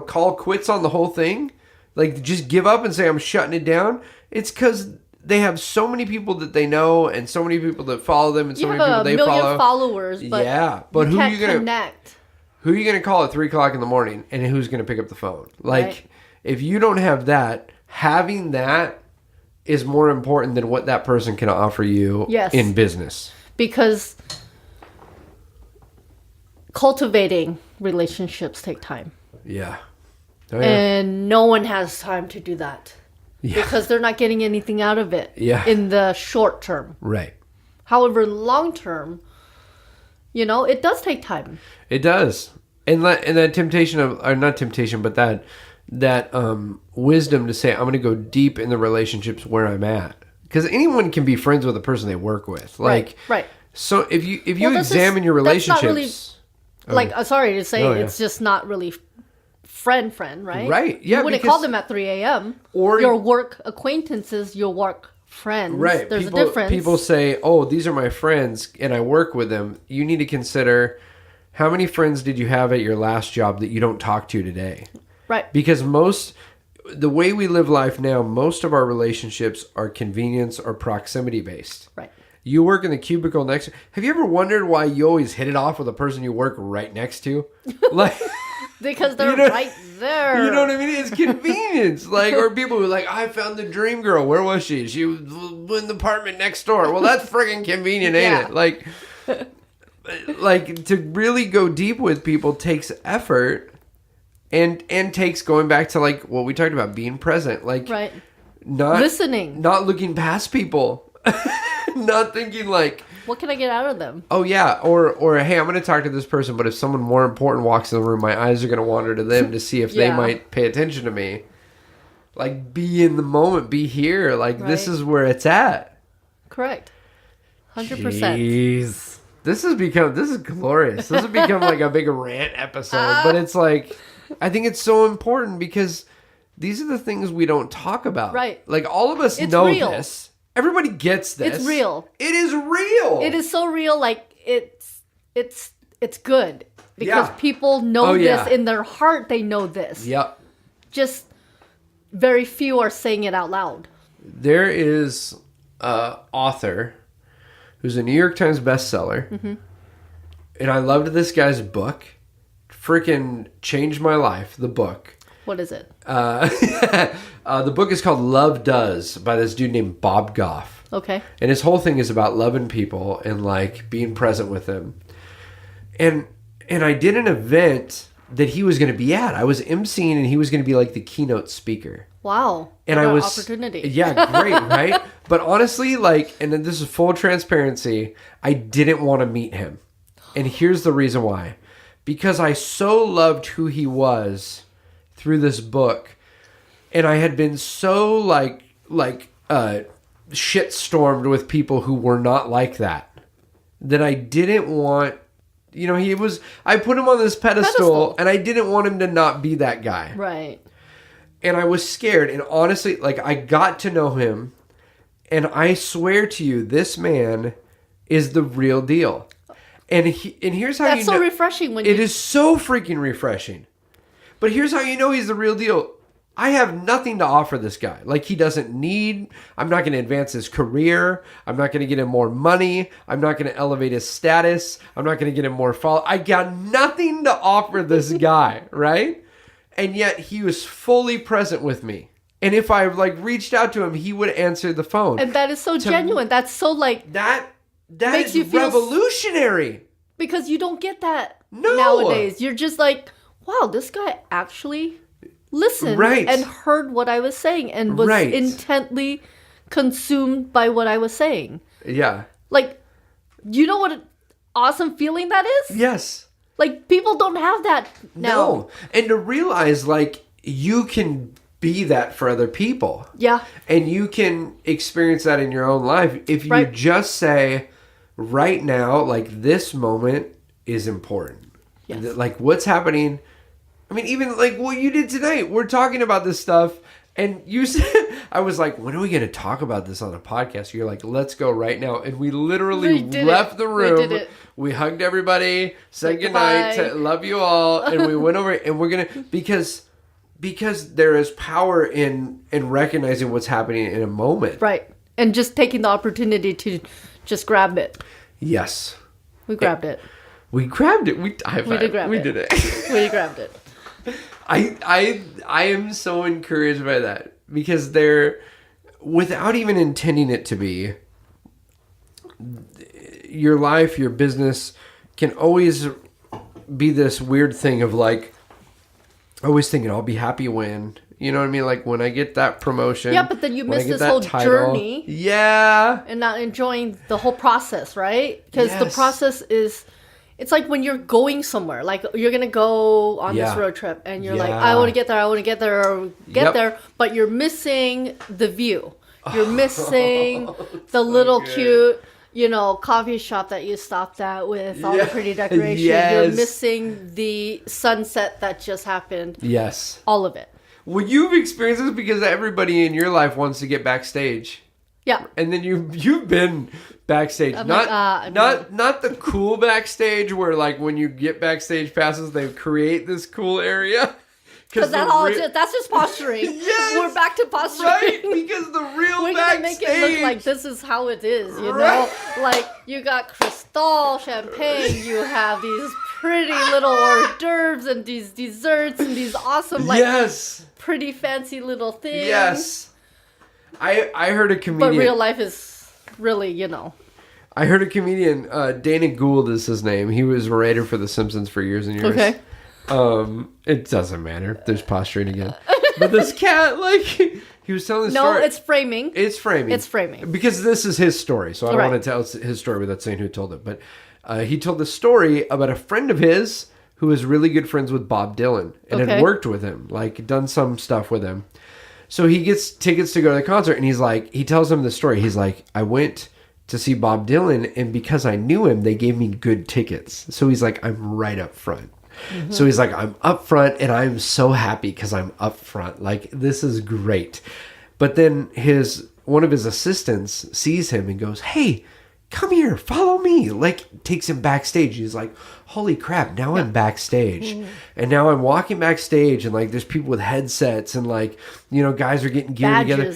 call quits on the whole thing, like just give up and say I'm shutting it down? It's because they have so many people that they know, and so many people that follow them, and so You many have people a they million follow. followers, but Yeah, but you who can't you gonna connect. Who are you gonna call at 3:00 in the morning, and who's gonna pick up the phone? Like, Right. if you don't have that, having that is more important than what that person can offer you Yes. in business. Because cultivating relationships take time. Yeah. Oh, yeah. And no one has time to do that. Yeah. Because they're not getting anything out of it Yeah. in the short term. Right. However, long term, it does take time. It does. And that temptation of, or not temptation, but that wisdom to say, I'm going to go deep in the relationships where I'm at. Because anyone can be friends with a person they work with. Like, Right. So if you Well, this examine your that's not relationships. really, sorry to say, Oh, yeah. it's just not really friend, right? Right, yeah, You wouldn't because- call them at 3 a.m. Or- your work acquaintances, your work friends. Right. There's a difference. People say, oh, these are my friends and I work with them. You need to consider, how many friends did you have at your last job that you don't talk to today? Right. Because the way we live life now, most of our relationships are convenience or proximity based. Right. You work in the cubicle next. Have you ever wondered why you always hit it off with a person you work right next to? Like, Because they're You know- right there. You know what I mean? It's convenience. Like, or people who are like, I found the dream girl. Where was she? She was in the apartment next door. Well, that's friggin' convenient, ain't it? Like to really go deep with people takes effort and takes going back to like what we talked about, being present. Like, right. Not listening. Not looking past people. Not thinking like, what can I get out of them? Oh yeah, or hey, I'm going to talk to this person, but if someone more important walks in the room, my eyes are going to wander to them to see if they might pay attention to me. Like, be in the moment, be here. Like, this is where it's at. Correct. 100%. Jeez. This is glorious. This has become like a big rant episode, but it's like, I think it's so important because these are the things we don't talk about. Right. Like, all of us know this. Everybody gets this. It's real. It is real. It is so real. Like, it's good because people know this in their heart. They know this. Yep. Just very few are saying it out loud. There is an author who's a New York Times bestseller, and I loved this guy's book. Freaking changed my life. The book. What is it? The book is called Love Does by this dude named Bob Goff. Okay. And his whole thing is about loving people and like being present with them. And I did an event that he was going to be at. I was emceeing and he was going to be like the keynote speaker. Wow. And what I was opportunity. Yeah, great, right? But honestly, like, and then this is full transparency, I didn't want to meet him. And here's the reason why. Because I so loved who he was through this book. And I had been so like shit-stormed with people who were not like that I didn't want, I put him on this pedestal and I didn't want him to not be that guy. Right. And I was scared. And honestly, like, I got to know him and I swear to you, this man is the real deal. And here's how That's so refreshing when it is so freaking refreshing. But here's how you know he's the real deal. I have nothing to offer this guy. Like, he doesn't need, I'm not going to advance his career. I'm not going to get him more money. I'm not going to elevate his status. I'm not going to get him more follow. I got nothing to offer this guy, right? And yet he was fully present with me. And if I like reached out to him, he would answer the phone. And that is so genuine. That's so like that makes is you feel revolutionary. Because you don't get that No. nowadays. You're just like, wow, this guy actually listened and heard what I was saying and was intently consumed by what I was saying. Yeah. Like, you know what an awesome feeling that is? Yes. Like, people don't have that now. No. And to realize, like, you can be that for other people. Yeah. And you can experience that in your own life if you just say, right now, like, this moment is important. Yes. Like, what's happening. I mean, even like what you did tonight. We're talking about this stuff. And you said, I was like, when are we going to talk about this on a podcast? You're like, let's go right now. And we literally left the room. We hugged everybody, said goodnight, love you all. And we went over and we're going to, because there is power in recognizing what's happening in a moment. Right. And just taking the opportunity to just grab it. Yes. We grabbed it. We grabbed it. We did grab it. We did it. We grabbed it. I am so encouraged by that because they're, without even intending it to be, your life, your business can always be this weird thing of like, always thinking I'll be happy when, you know what I mean? Like when I get that promotion. Yeah, but then you miss this whole journey. Yeah. And not enjoying the whole process, right? Because the process is, it's like when you're going somewhere, like you're going to go on this road trip and you're like, I want to get there, but you're missing the view. You're missing the little cute, coffee shop that you stopped at with all the pretty decorations. You're missing the sunset that just happened. Yes. All of it. Well, you've experienced this because everybody in your life wants to get backstage. Yeah. And then you've been backstage. Not the cool backstage where like when you get backstage passes, they create this cool area. Because that's just posturing. Yes, we're back to posturing. Right, because the real we're backstage. We're going to make it look like this is how it is, you know? Like, you got Cristal, champagne, you have these pretty little hors d'oeuvres and these desserts and these awesome, like, pretty fancy little things. Yes. I heard a comedian. But real life is really, I heard a comedian, Dana Gould is his name. He was a writer for The Simpsons for years and years. Okay. It doesn't matter. There's posturing again. But this cat, like, he was telling the story. No, it's framing. It's framing. It's framing. Because this is his story, so I don't want to tell his story without saying who told it. But he told the story about a friend of his who was really good friends with Bob Dylan and had worked with him, like, done some stuff with him. So he gets tickets to go to the concert, and he tells him the story. He's like, I went to see Bob Dylan, and because I knew him, they gave me good tickets. So he's like, I'm right up front. Mm-hmm. So he's like, I'm up front, and I'm so happy because I'm up front. Like, this is great. But then one of his assistants sees him and goes, hey, come here, follow me. Like, takes him backstage. He's like, holy crap, now I'm backstage. And now I'm walking backstage, and, like, there's people with headsets, and, like, guys are getting gear together.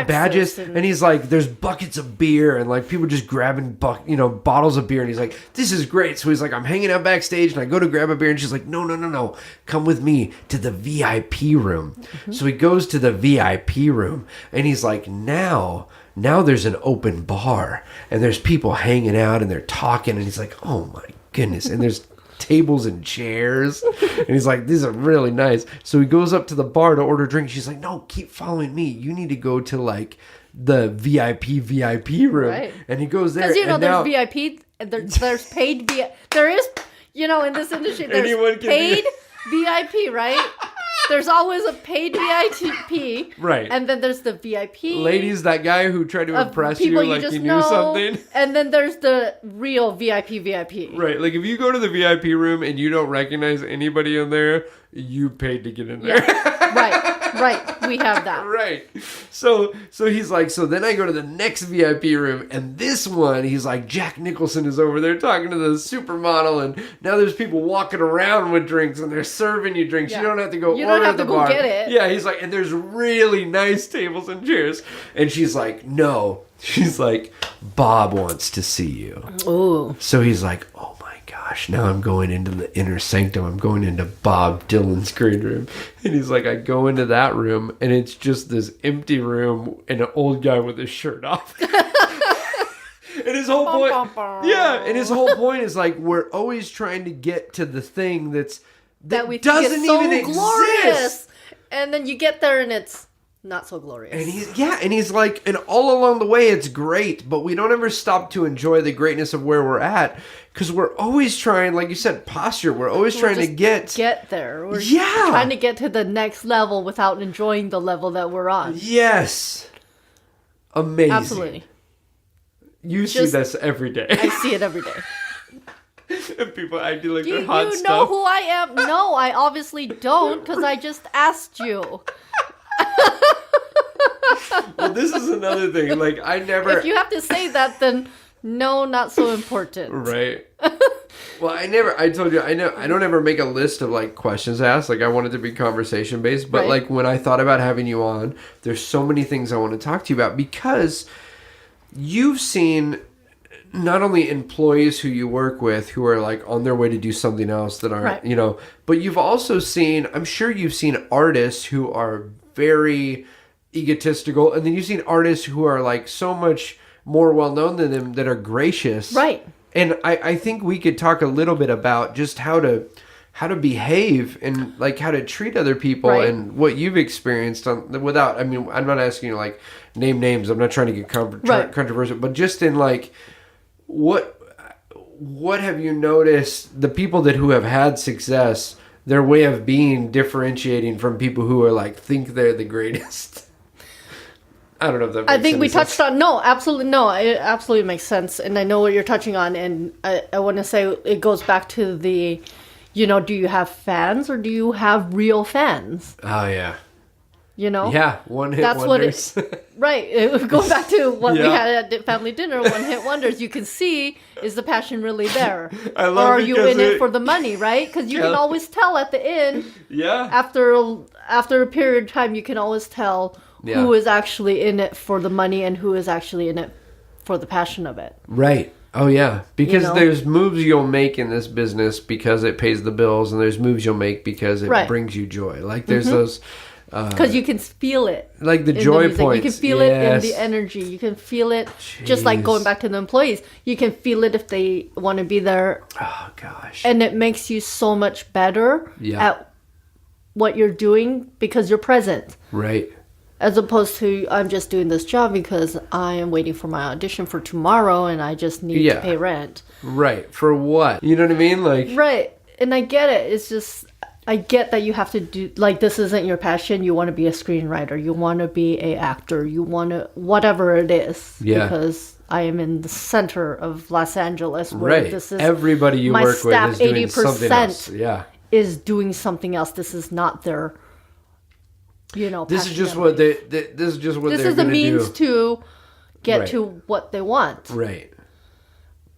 Badges. And he's like, there's buckets of beer, and, like, people just grabbing bottles of beer. And he's like, this is great. So he's like, I'm hanging out backstage, and I go to grab a beer, and she's like, no, come with me to the VIP room. Mm-hmm. So he goes to the VIP room, and he's like, now there's an open bar, and there's people hanging out, and they're talking, and he's like, oh my goodness. And there's tables and chairs, and he's like, these are really nice. So he goes up to the bar to order drinks. She's like, no, keep following me. You need to go to, like, the VIP room. Right. And he goes there. Because, there's VIP, and there's paid VIP. There is, in this industry, there's paid VIP, right? There's always a paid VIP. Right. And then there's the VIP. Ladies, that guy who tried to impress you like you knew something. And then there's the real VIP. Right. Like, if you go to the VIP room and you don't recognize anybody in there, you paid to get in there. Yeah. Right. We have that. Right. So he's like, so then I go to the next VIP room, and this one, he's like, Jack Nicholson is over there talking to the supermodel, and now there's people walking around with drinks, and they're serving you drinks. Yeah. You don't have to go order at the bar. Get it. Yeah, he's like, and there's really nice tables and chairs. And she's like, no. She's like, Bob wants to see you. Ooh. So he's like, oh my gosh, now I'm going into the inner sanctum. I'm going into Bob Dylan's green room. And he's like, I go into that room, and it's just this empty room and an old guy with his shirt off. And his whole point, and his whole point is, like, we're always trying to get to the thing that we doesn't think is even so glorious. exist. And then you get there, and it's not so glorious. And he's like, and all along the way it's great, but we don't ever stop to enjoy the greatness of where we're at, because we're always trying, like you said, posture. We're always trying to get there. We're trying to get to the next level without enjoying the level that we're on. Yes. Amazing. Absolutely. You see this every day. I see it every day. And people acting like they're hot stuff. You know who I am? No, I obviously don't, because I just asked you. Well, this is another thing. Like, I never... If you have to say that, then no, not so important. Right. Well, I told you, I don't ever make a list of, like, questions asked. Like, I want it to be conversation based. But, like, when I thought about having you on, there's so many things I want to talk to you about, because you've seen not only employees who you work with who are, like, on their way to do something else that aren't, but you've also seen, I'm sure you've seen artists who are very egotistical, and then you've seen artists who are, like, so much more well-known than them that are gracious. Right. And I think we could talk a little bit about just how to behave and, like, how to treat other people and what you've experienced without, I mean, I'm not asking you, like, name names. I'm not trying to get controversial, but just in, like, what have you noticed the people who have had success, their way of being differentiating from people who are, like, think they're the greatest? I don't know if that makes sense. I think we touched on... No, absolutely. No, it absolutely makes sense. And I know what you're touching on. And I want to say it goes back to the, do you have fans or do you have real fans? Oh, yeah. Yeah, one-hit wonders. Right. It goes back to what we had at family dinner, one-hit wonders. You can see, is the passion really there? I love or are you in it for the money, right? Because you can always tell at the end. Yeah. After a period of time, you can always tell who is actually in it for the money and who is actually in it for the passion of it. Right. Oh, yeah. Because You know? there's moves you'll make in this business because it pays the bills, and there's moves you'll make because it Right. brings you joy. Like, there's those... Because you can feel it. Like the in joy music. points. You can feel it in Yes. the energy. You can feel it, just like Jeez. going back to the employees. You can feel it if they want to be there. Oh, gosh. And it makes you so much better Yeah. at what you're doing because you're present. Right. As opposed to, I'm just doing this job because I am waiting for my audition for tomorrow and I just need Yeah. to pay rent. Right. For what? You know what I mean? Like... Right. And I get it. It's just, I get that you have to do, like, this isn't your passion. You want to be a screenwriter. You want to be a actor. You want to, whatever it is. Yeah. Because I am in the center of Los Angeles where Right. this is Everybody you my work with staff, is doing something 80% else. Yeah. is doing something else. This is not their, This is just passion. what this is just what This they're is the going to means do. to get Right. to what they want. Right.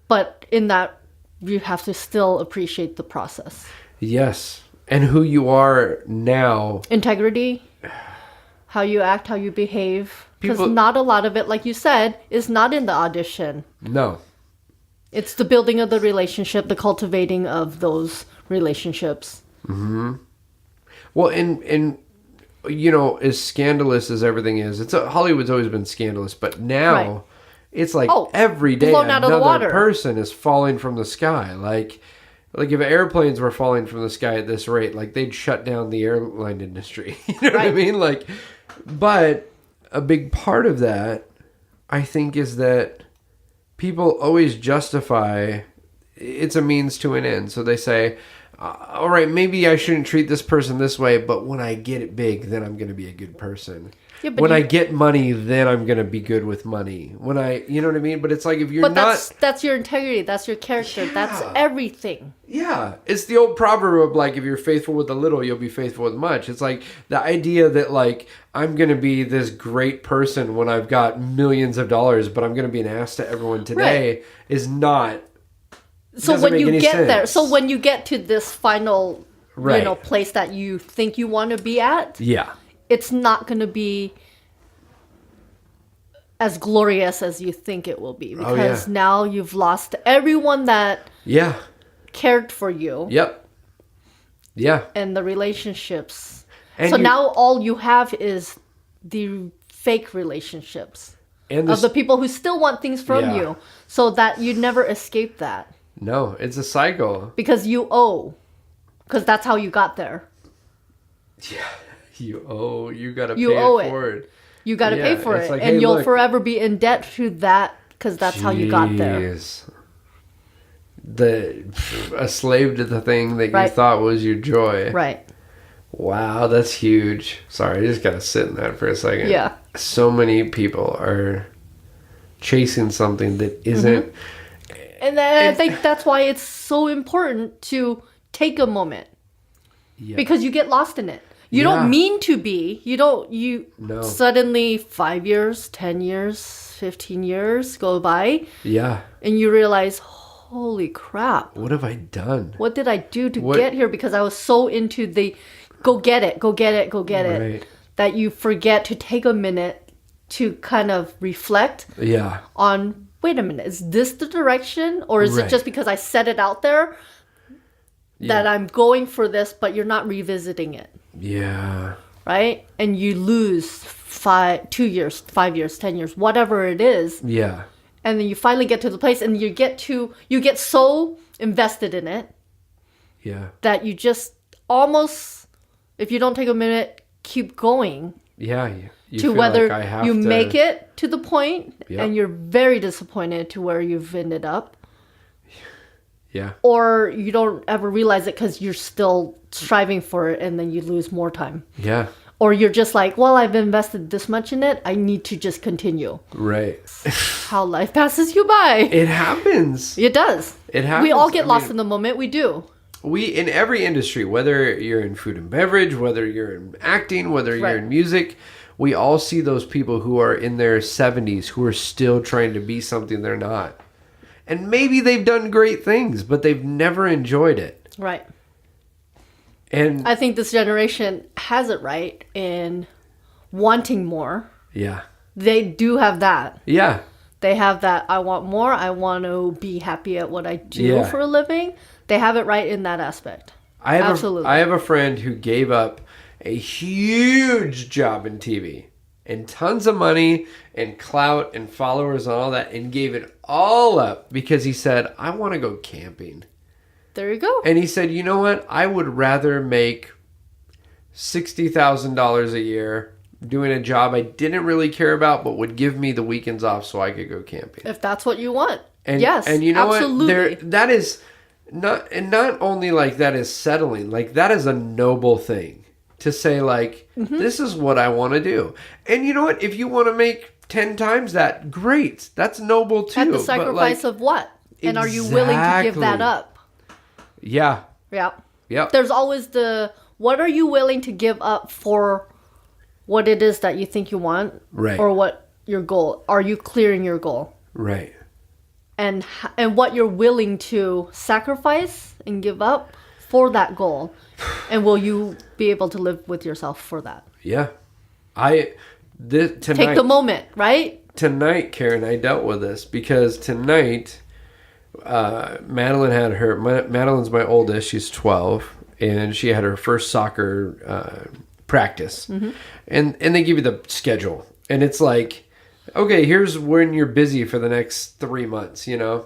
But in that, you have to still appreciate the process. Yes. And who you are now. Integrity, how you act, how you behave. Because People- not a lot of it, like you said, is not in the audition. No. It's the building of the relationship, the cultivating of those relationships. Well, and you know, as scandalous as everything is, Hollywood's always been scandalous, but now Right. it's like Oh, every day blown out of the another water. person is falling from the sky. Like if airplanes were falling from the sky at this rate, like they'd shut down the airline industry. You know what I Right. mean? Like, but a big part of that, I think, is that people always justify it's a means to an end. So they say, all right, maybe I shouldn't treat this person this way, but when I get it big, then I'm going to be a good person. Yeah, but when I you- get money, then I'm going to be good with money. When you know what I mean? But it's like if you're But not... that's your integrity, that's your character, that's Yeah. everything. Yeah, it's the old proverb of like, if you're faithful with a little, you'll be faithful with much. It's like the idea that like, I'm going to be this great person when I've got millions of dollars, but I'm going to be an ass to everyone today is not... So doesn't when make you any get there, sense. so when you get to this final, Right. place that you think you want to be at, Yeah. it's not going to be as glorious as you think it will be because yeah. now you've lost everyone that Yeah. cared for you Yep. Yeah. and the relationships. And so you- now all you have is the fake relationships And of the people who still want things from Yeah. you, so that you never escape that No, it's a cycle. because you owe, because that's how you got there. You got to You pay owe it it. forward. You got to Yeah, pay for it's it, like, and hey, you'll look. forever be in debt to that because that's how you got there. Jeez. A slave to the thing that you Right. thought was your joy. Right. Wow, that's huge. Sorry, I just got to sit in that for a second. Yeah. So many people are chasing something that isn't. And then I think that's why it's so important to take a moment Yeah. because you get lost in it. You Yeah. don't mean to be. No. Suddenly 5 years, 10 years, 15 years go by Yeah. and you realize, holy crap, What have I done? what did I do to What- get here? Because I was so into the go get it, go get it, go get Right. it, that you forget to take a minute to kind of reflect Yeah. on, wait a minute, is this the direction? Or is Right. it just because I set it out there that Yeah. I'm going for this, but you're not revisiting it, Yeah. right? And you lose 2 years, 5 years, 10 years, whatever it is. Yeah. And then you finally get to the place and you get so invested in it Yeah. that you just almost, if you don't take a minute, keep going Yeah. You to feel whether like I have you to- make it to the point Yep. and you're very disappointed to where you've ended up, Yeah. or you don't ever realize it because you're still striving for it and then you lose more time. Yeah. Or you're just like, well, I've invested this much in it, I need to just continue. Right. How life passes you by. It happens. It does. It happens. We all get I lost mean- in the moment. We do. We, in every industry, whether you're in food and beverage, whether you're in acting, whether you're Right. in music, we all see those people who are in their 70s who are still trying to be something they're not. And maybe they've done great things, but they've never enjoyed it. Right. And I think this generation has it right in wanting more. yeah. They do have that. Yeah. They have that, I want more, I want to be happy at what I do Yeah. for a living. They have it right in that aspect. Absolutely. I have a friend who gave up a huge job in TV and tons of money and clout and followers and all that, and gave it all up because he said, I want to go camping. There you go. And he said, you know what? I would rather make $60,000 a year doing a job I didn't really care about, but would give me the weekends off so I could go camping. If that's what you want. And, yes, and you know absolutely. what? That is not, and not only like that is settling, like that is a noble thing to say, like, this is what I want to do. And you know what? If you want to make 10 times that, great. That's noble too. At the sacrifice of what? And are you willing to give that Exactly. up? Yeah. Yeah. Yep. There's always what are you willing to give up for what it is that you think you want? Right. Or what your goal? Are you clearing your goal? Right. And what you're willing to sacrifice and give up for that goal. And will you be able to live with yourself for that? Yeah. Tonight, Take the moment, right? Tonight, Karen, I dealt with this because tonight, Madeline's my oldest. She's 12, and she had her first soccer practice, and they give you the schedule, and it's like, okay, here's when you're busy for the next 3 months, you know.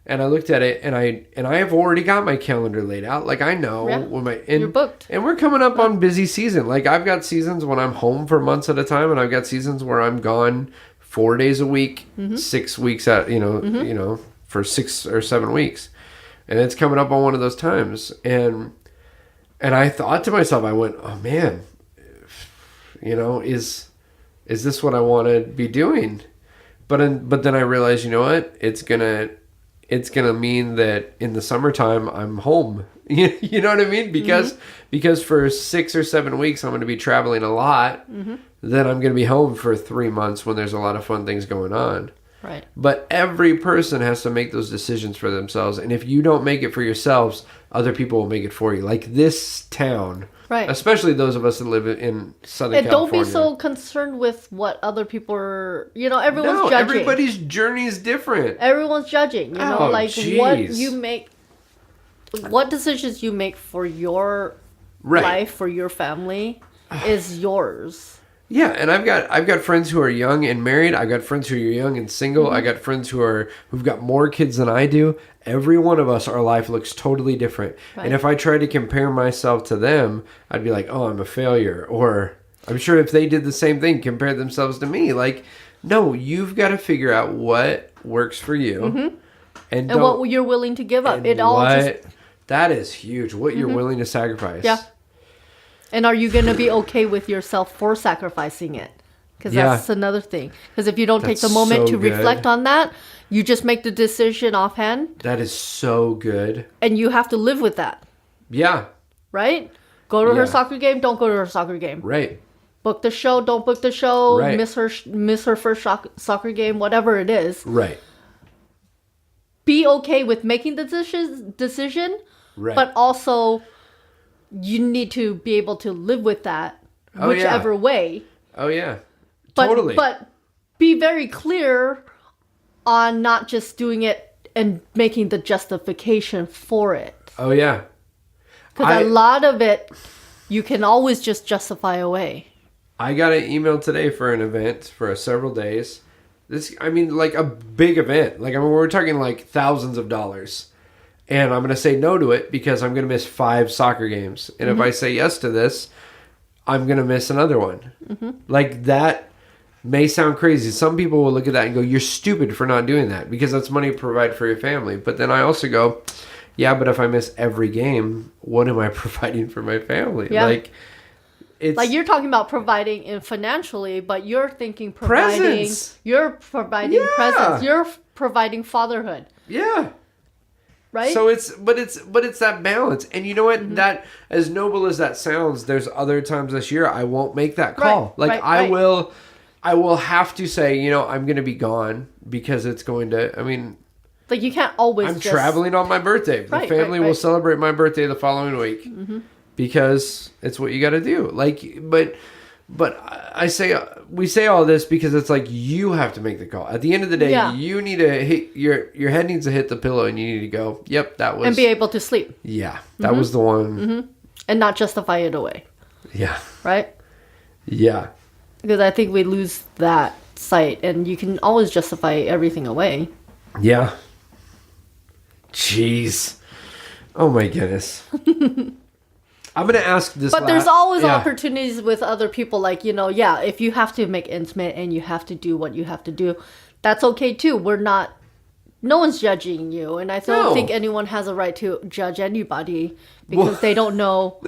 And I looked at it, and I have already got my calendar laid out. Like, I know when you're booked, and we're coming up on busy season. Like, I've got seasons when I'm home for months at a time, and I've got seasons where I'm gone 4 days a week, 6 weeks at you know for 6 or 7 weeks, and it's coming up on one of those times. And I thought to myself, I went, oh man, you know, is this what I want to be doing? But then I realized, you know what, it's gonna mean that in the summertime I'm home. You know what I mean? Because for 6 or 7 weeks I'm going to be traveling a lot. Then I'm going to be home for 3 months when there's a lot of fun things going on. Right. But every person has to make those decisions for themselves. And if you don't make it for yourselves, other people will make it for you. Like this town. Right. Especially those of us that live in Southern And California. don't be so concerned with what other people are, everyone's No, judging. everybody's journey is different. Everyone's judging, Oh, like jeez. what decisions you make for your Right. life, for your family is yours. Yeah, and I've got friends who are young and married. I've got friends who are young and single. I got friends who've got more kids than I do. Every one of us, our life looks totally different. Right. And if I try to compare myself to them, I'd be like, "Oh, I'm a failure." Or I'm sure if they did the same thing, compare themselves to me, like, no, you've got to figure out what works for you, and what you're willing to give up. and It all just that is huge. What you're willing to sacrifice. Yeah. And are you going to be okay with yourself for sacrificing it? Because that's another thing. Because if you don't take That's the moment so to good. reflect on that, you just make the decision offhand, That is so good. and you have to live with that, Yeah. right? Go to Yeah. her soccer game, don't go to her soccer game. Right. Book the show, don't book the show. Right. Miss her first soccer game, whatever it is. Right. Be okay with making the decision, Right. but also you need to be able to live with that, Oh, yeah. whichever way. Oh yeah. But, Totally. But be very clear on not just doing it and making the justification for it. Oh yeah. Because a lot of it, you can always just justify away. I got an email today for an event for several days. Like a big event. We're talking like thousands of dollars. And I'm going to say no to it because I'm going to miss 5 soccer games. And if I say yes to this, I'm going to miss another one. Like, that may sound crazy. Some people will look at that and go, you're stupid for not doing that because that's money to provide for your family. But then I also go, yeah, but if I miss every game, what am I providing for my family? Yeah. It's Like, you're talking about providing financially, but you're thinking providing... Presence. You're providing Yeah. presence. You're providing fatherhood, yeah. right? So it's that balance. And you know what? That, as noble as that sounds, there's other times this year I won't make that call. Right, I will have to say, I'm going to be gone because it's going to, like, you can't always I'm traveling on my birthday. The Right, family right. will celebrate my birthday the following week because it's what you got to do. But we say all this because it's like you have to make the call. At the end of the day, you need to hit your head needs to hit the pillow, and you need to go, "Yep, that was," and be able to sleep. Yeah, that was the one, and not justify it away. Yeah. Right. Yeah. Because I think we lose that sight, and you can always justify everything away. Yeah. Jeez. Oh my goodness. I'm going to ask this. But there's always opportunities with other people. Like, if you have to make ends meet and you have to do what you have to do, that's okay too. No one's judging you. And I don't think anyone has a right to judge anybody because they don't know.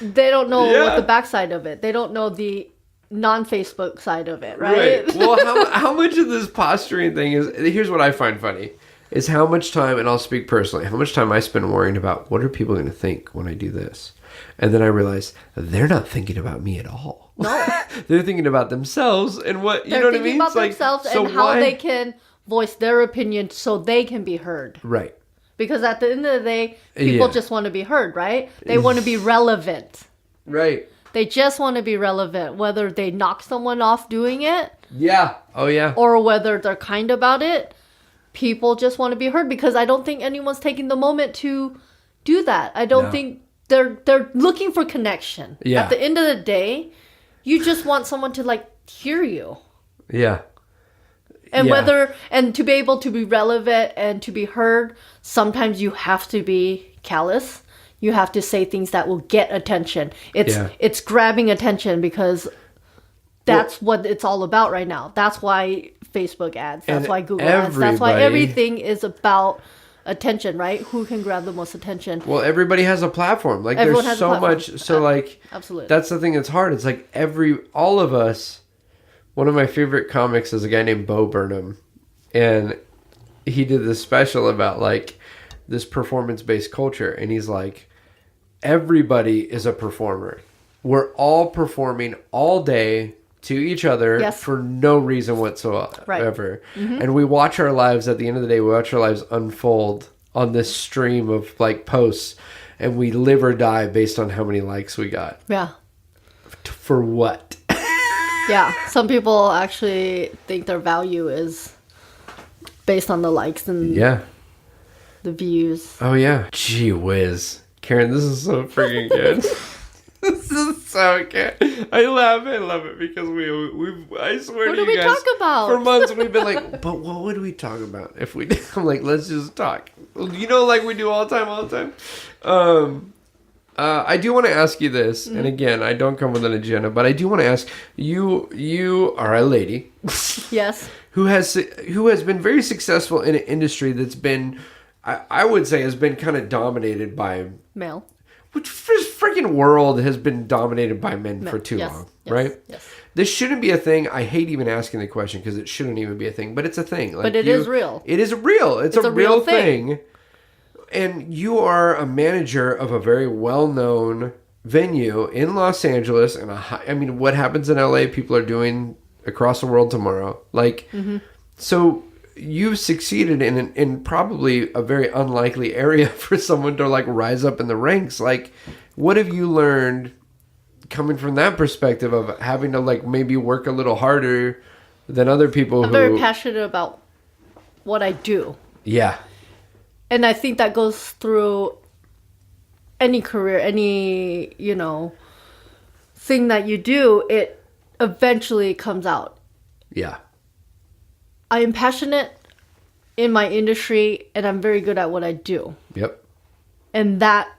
They don't know what the backside of it. They don't know the non-Facebook side of it, right? Well, how much of this posturing thing is... Here's what I find funny. Is how much time, and I'll speak personally, how much time I spend worrying about what are people going to think when I do this. And then I realize they're not thinking about me at all. No. They're thinking about themselves and what... You know what I mean? They're thinking about themselves and how they can voice their opinion so they can be heard. Right. Because at the end of the day, people just want to be heard, right? They want to be relevant. Right. They just want to be relevant, whether they knock someone off doing it. Yeah. Oh, yeah. Or whether they're kind about it. People just want to be heard because I don't think anyone's taking the moment to do that. I don't think they're looking for connection. Yeah. At the end of the day, you just want someone to hear you. Yeah. And to be able to be relevant and to be heard, sometimes you have to be callous. You have to say things that will get attention. It's grabbing attention because that's what it's all about right now. That's why Facebook ads, that's why Google ads, that's why everything is about attention, right? Who can grab the most attention? Well, everybody has a platform. Everyone there's has so a platform. much. So absolutely. That's the thing that's hard. It's all of us. One of my favorite comics is a guy named Bo Burnham, and he did this special about this performance-based culture, and he's like, everybody is a performer. We're all performing all day to each other for no reason whatsoever. Right. Mm-hmm. And we watch our lives, at the end of the day, we watch our lives unfold on this stream of posts, and we live or die based on how many likes we got. Yeah. For what? Yeah. Some people actually think their value is based on the likes and the views. Oh, yeah. Gee whiz. Karen, this is so freaking good. This is so good. I love it because I swear what to you guys. What do we talk about? For months we've been like, but what would we talk about if we did? I'm like, let's just talk. We do all the time. I do want to ask you this, and again, I don't come with an agenda, but I do want to ask you. You are a lady, yes, who has been very successful in an industry that's been, I would say, has been kind of dominated by male. Which freaking world has been dominated by men for too long, right? Yes. This shouldn't be a thing. I hate even asking the question because it shouldn't even be a thing, but it's a thing. But it is real. It is real. It's a real thing. And you are a manager of a very well-known venue in Los Angeles. And what happens in LA, people are doing across the world tomorrow. So you've succeeded in probably a very unlikely area for someone to rise up in the ranks. What have you learned coming from that perspective of having to maybe work a little harder than other people? I'm very passionate about what I do. Yeah. And I think that goes through any career, any, thing that you do, it eventually comes out. Yeah. I am passionate in my industry, and I'm very good at what I do. Yep. And that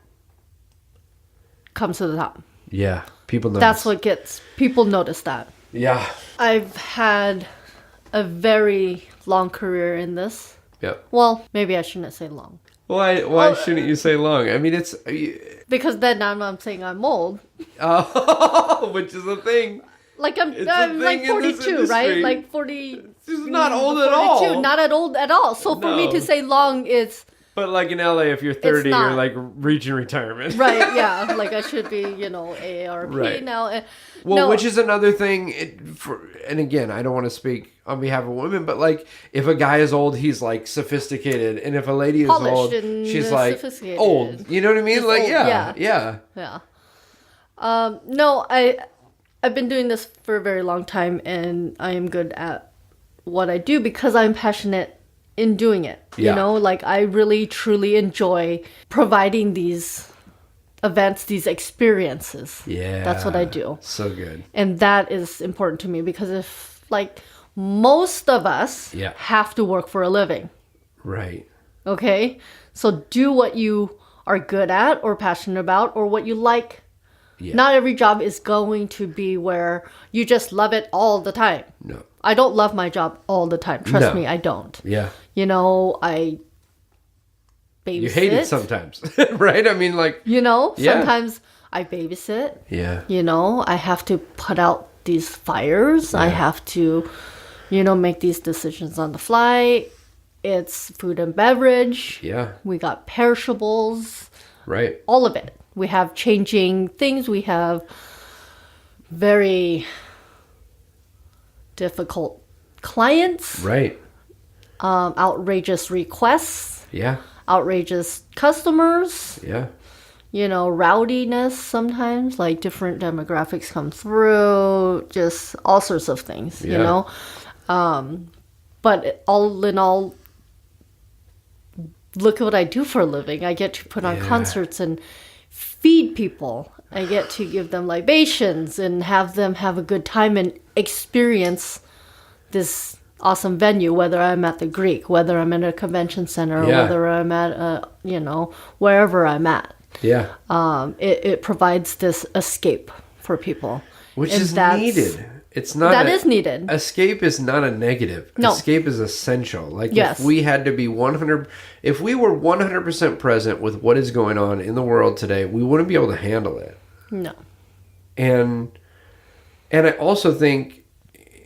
comes to the top. Yeah. People notice. That's what people notice that. Yeah. I've had a very long career in this. Yep. Well, maybe I shouldn't say long. Why shouldn't you say long? I mean, it's... Because then I'm saying I'm old. Oh, which is a thing. I'm 42, right? 40. This is not old 42, at all. Not old at all. So for me to say long, it's... But in LA, if you're 30, you're reaching retirement. Right, yeah. I should be, AARP now. Which is another thing. And again, I don't want to speak on behalf of women, but if a guy is old, he's sophisticated. And if a lady is polished old, and she's sophisticated. Old. You know what I mean? Just old, yeah. No, I've been doing this for a very long time, and I am good at what I do because I'm passionate in doing it. Yeah. You know, like I really truly enjoy providing these events, these experiences. Yeah. That's what I do. So good. And that is important to me because if like most of us Yeah. have to work for a living. Right. Okay? So do what you are good at or passionate about or what you like. Yeah. Not every job is going to be where you just love it all the time. No. I don't love my job all the time. Trust No. me, I don't. Yeah. You know, I babysit. You hate it sometimes, right? I mean, like... You know, Yeah. sometimes I babysit. Yeah. You know, I have to put out these fires. I have to, you know, make these decisions on the fly. It's food and beverage. Yeah. We got perishables. Right. All of it. We have changing things. We have very difficult clients. Right. Outrageous requests. Yeah. Outrageous customers. Yeah. You know, rowdiness sometimes, like different demographics come through, just all sorts of things, you Yeah. know. But all in all, look at what I do for a living. I get to put on Yeah. concerts and feed people. I get to give them libations and have them have a good time and experience this awesome venue, whether I'm at the Greek, whether I'm in a convention center, or Yeah. whether I'm at, you know, wherever I'm at. Yeah. It provides this escape for people. Which And is that's- needed. It's not... That is needed. Escape is not a negative. No. Escape is essential. Like, Yes. if we had to be 100... If we were 100% present with what is going on in the world today, we wouldn't be able to handle it. No. And I also think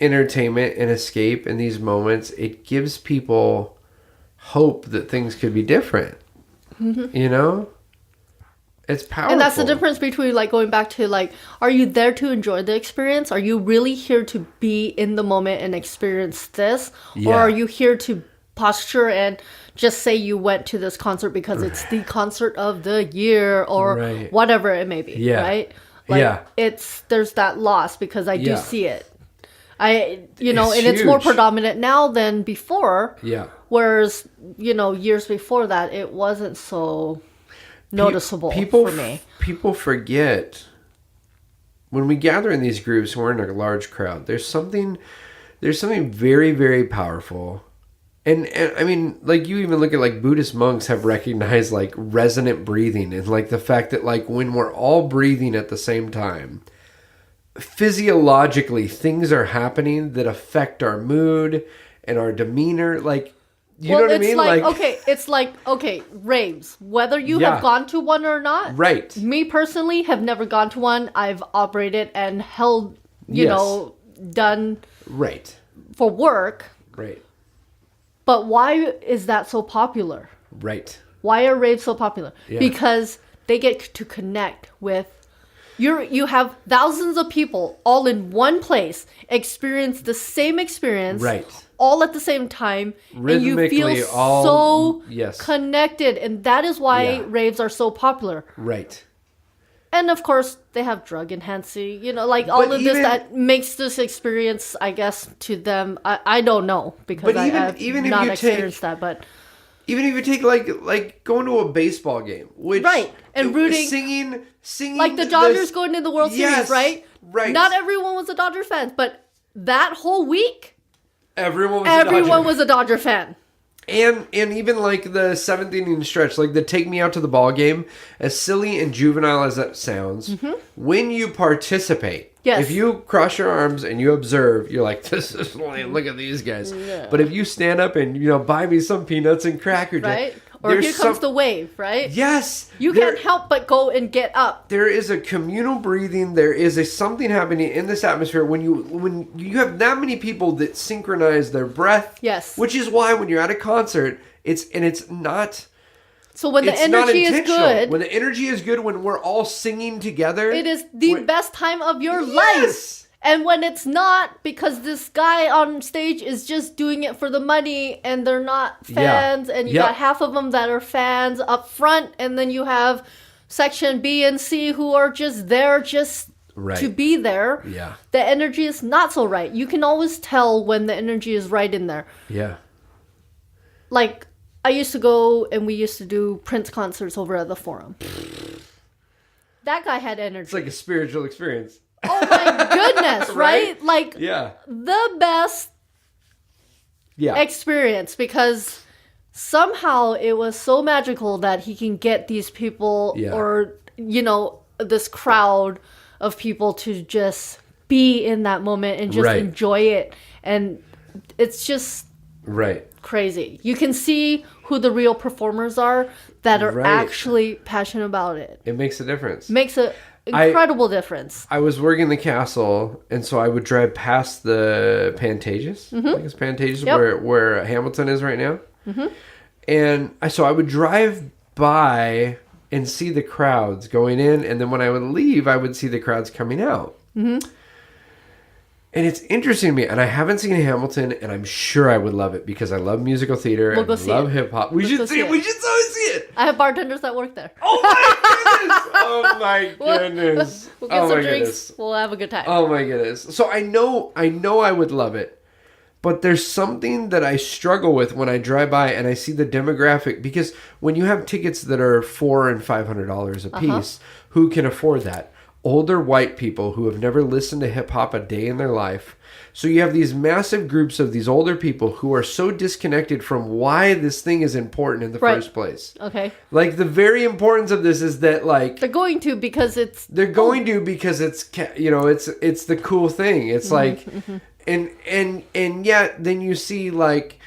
entertainment and escape in these moments, it gives people hope that things could be different. Mm-hmm. You know? It's powerful. And that's the difference between like going back to like, are you there to enjoy the experience? Are you really here to be in the moment and experience this? Yeah. Or are you here to posture and just say you went to this concert because it's the concert of the year or Right. whatever it may be, Yeah. right? Like Yeah. there's that loss because I do Yeah. see it. You know, It's and it's more huge. predominant now than before. Yeah. Whereas, you know, years before that, it wasn't so noticeable for me. People forget when we gather in these groups, we're in a large crowd. There's something very, very powerful. And I mean, like, you even look at like Buddhist monks have recognized like resonant breathing and like the fact that like when we're all breathing at the same time, physiologically things are happening that affect our mood and our demeanor. Like, you know what I mean? It's like, okay, raves. Whether you Yeah. have gone to one or not. Right. Me personally have never gone to one. I've operated and held, you Yes. know, done Right. for work. Right. But why is that so popular? Right. Why are raves so popular? Yeah. Because they get to connect with you have thousands of people all in one place experience the same experience Right. all at the same time and you feel Rhythmically, all- so yes. connected, and that is why Yeah. raves are so popular. Right. And of course they have drug enhancing, you know, like all But of this even- that makes this experience, I guess, to them, I don't know because But I've even if not you experienced that, but Even if you take like going to a baseball game, which Right, and rooting- singing like the Dodgers going to the World Yes, Series, right? right. Not everyone was a Dodger fan, but that whole week, everyone was everyone a Dodger. was a Dodger fan. And even like the seventh inning stretch, like the take me out to the ball game, as silly and juvenile as that sounds, when you participate, Yes. if you cross your arms and you observe, you're like, this is lame, look at these guys. Yeah. But if you stand up and, you know, buy me some peanuts and Cracker Jack, Right? Or there's here comes some- the wave, right? Yes. You there- can't help but go and get up. There is a communal breathing. There is a something happening in this atmosphere when you have that many people that synchronize their breath. Yes. Which is why when you're at a concert, it's not So when the it's not energy is intentional. good, When the energy is good, when we're all singing together, it is the when- best time of your Yes! life. And when it's not, because this guy on stage is just doing it for the money and they're not Yeah. fans, and you Yep. got half of them that are fans up front, and then you have section B and C who are just there just to be there. Yeah. The energy is not so right. You can always tell when the energy is right in there. Yeah. Like, I used to go and we used to do Prince concerts over at the Forum. That guy had energy. It's like a spiritual experience. Oh my goodness, right? Like, yeah. the best experience, because somehow it was so magical that he can get these people or, you know, this crowd of people to just be in that moment and just enjoy it. And it's just crazy. You can see who the real performers are that are actually passionate about it. It makes a difference. Makes an incredible difference. I was working the castle, and so I would drive past the Pantages. I think it's Pantages where Hamilton is right now. And so I would drive by and see the crowds going in, and then when I would leave, I would see the crowds coming out. And it's interesting to me, and I haven't seen Hamilton, and I'm sure I would love it because I love musical theater and love hip hop. We should see it. We should so see it. I have bartenders that work there. Oh my goodness! We'll get some drinks. We'll have a good time. Oh my goodness! So I know I would love it, but there's something that I struggle with when I drive by and I see the demographic, because when you have tickets that are $400 and $500 a piece, who can afford that? Older white people who have never listened to hip hop a day in their life. So you have these massive groups of these older people who are so disconnected from why this thing is important in the first place. Okay. Like, the very importance of this is that, like, they're going to because it's you know, it's the cool thing. It's like and yet then you see like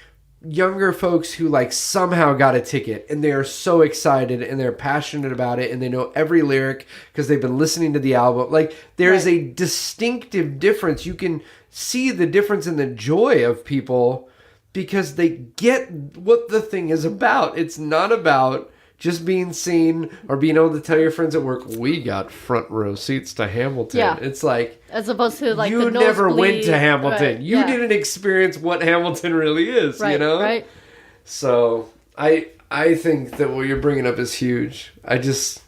younger folks who like somehow got a ticket and they are so excited and they're passionate about it and they know every lyric because they've been listening to the album. Like, there is a distinctive difference. You can see the difference in the joy of people because they get what the thing is about. It's not about just being seen or being able to tell your friends at work, we got front row seats to Hamilton. Yeah. It's like, as opposed to like you the never nosebleed. went to Hamilton. Right. You didn't experience what Hamilton really is, you know? Right. So I think that what you're bringing up is huge. I just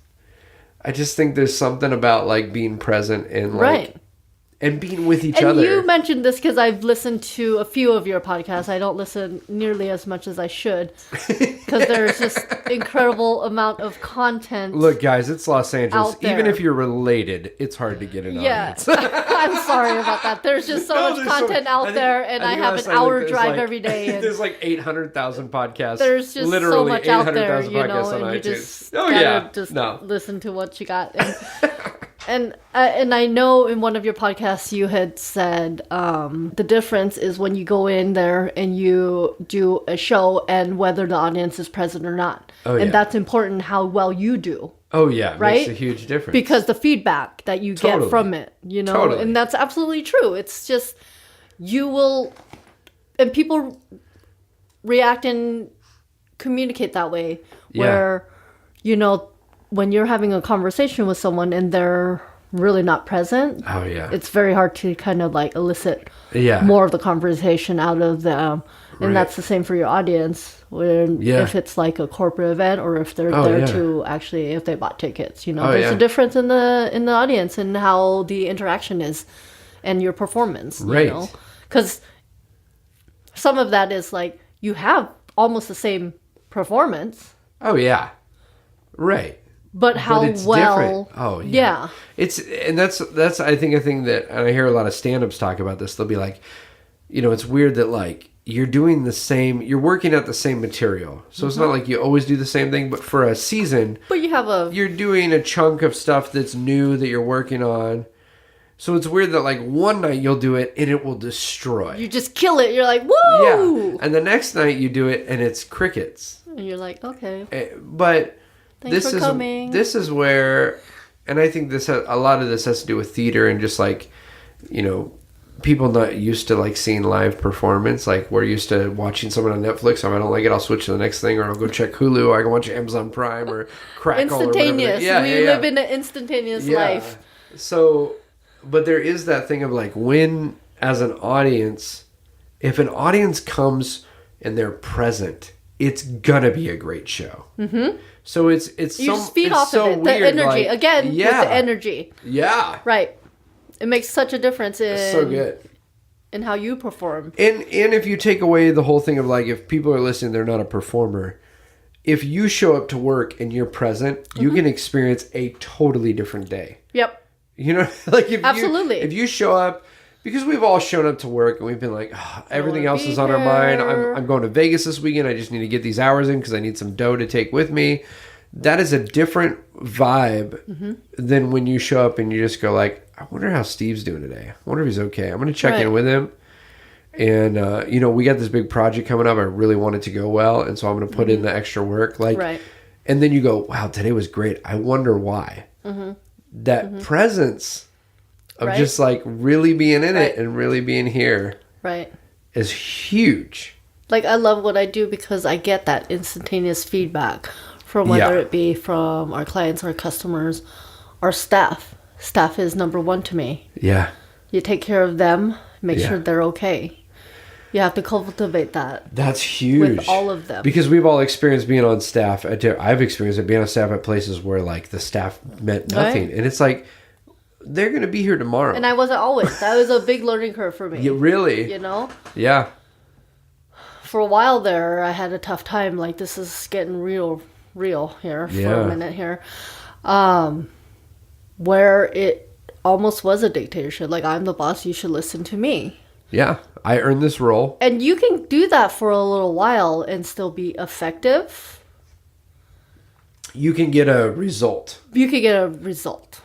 think there's something about like being present and like and being with each other. And you mentioned this because I've listened to a few of your podcasts. I don't listen nearly as much as I should because there's just incredible amount of content. Look, guys, it's Los Angeles. Even if you're related, it's hard to get an audience. I'm sorry about that. There's just so much content out there, and I have an hour drive every day. And there's like 800,000 podcasts. There's just literally so much out there, you know, on and you iTunes. just listen to what you got. And I know in one of your podcasts you had said the difference is when you go in there and you do a show and whether the audience is present or not. And that's important how well you do. Oh, yeah. It right? makes a huge difference. Because the feedback that you get from it, you know, and that's absolutely true. It's just you will, and people react and communicate that way where, you know, when you're having a conversation with someone and they're really not present, it's very hard to kind of like elicit more of the conversation out of them. And that's the same for your audience when if it's like a corporate event or if they're there to actually, if they bought tickets, you know, there's a difference in the audience and how the interaction is and your performance, you know, because some of that is like you have almost the same performance. Oh yeah. Right. But how it's well? Different. Oh yeah. That's I think a thing that, and I hear a lot of stand-ups talk about this. They'll be like, you know, it's weird that like you're doing the same, you're working at the same material. So it's not like you always do the same thing, but for a season, you're doing a chunk of stuff that's new that you're working on. So it's weird that like one night you'll do it and it will destroy. You just kill it. You're like, woo! Yeah. And the next night you do it and it's crickets. And you're like, okay. But Thanks for coming. This is where, and I think a lot of this has to do with theater and just like, you know, people not used to like seeing live performance. Like we're used to watching someone on Netflix. If I don't like it, I'll switch to the next thing, or I'll go check Hulu, or I can watch Amazon Prime or Crackle. Instantaneous. Or we live in an instantaneous life. So, but there is that thing of like when, as an audience, if an audience comes and they're present, it's gonna be a great show. Mm-hmm. So it's you just feed off so of it. Weird. The energy like, again with the energy. Yeah. Right. It makes such a difference It's so good. in how you perform. And if you take away the whole thing of like, if people are listening, they're not a performer. If you show up to work and you're present, you can experience a totally different day. Yep. You know, like Absolutely. if you show up, because we've all shown up to work and we've been like, oh, everything else is on our mind. I'm going to Vegas this weekend. I just need to get these hours in because I need some dough to take with me. That is a different vibe than when you show up and you just go like, I wonder how Steve's doing today. I wonder if he's okay. I'm going to check in with him. And, you know, we got this big project coming up. I really want it to go well. And so I'm going to put in the extra work. Like, and then you go, wow, today was great. I wonder why. That presence of just like really being in it and really being here is huge. Like, I love what I do because I get that instantaneous feedback from whether it be from our clients, our customers, our staff. Staff is number one to me. Yeah. You take care of them, make sure they're okay. You have to cultivate that. That's huge. With all of them. Because we've all experienced being on staff. I've experienced it being on staff at places where like the staff meant nothing. And it's like, they're going to be here tomorrow. And I wasn't always. That was a big learning curve for me. Yeah, really? You know? Yeah. For a while there, I had a tough time. Like, this is getting real here for a minute here. Where it almost was a dictatorship. Like, I'm the boss, you should listen to me. Yeah, I earned this role. And you can do that for a little while and still be effective. You can get a result. You can get a result.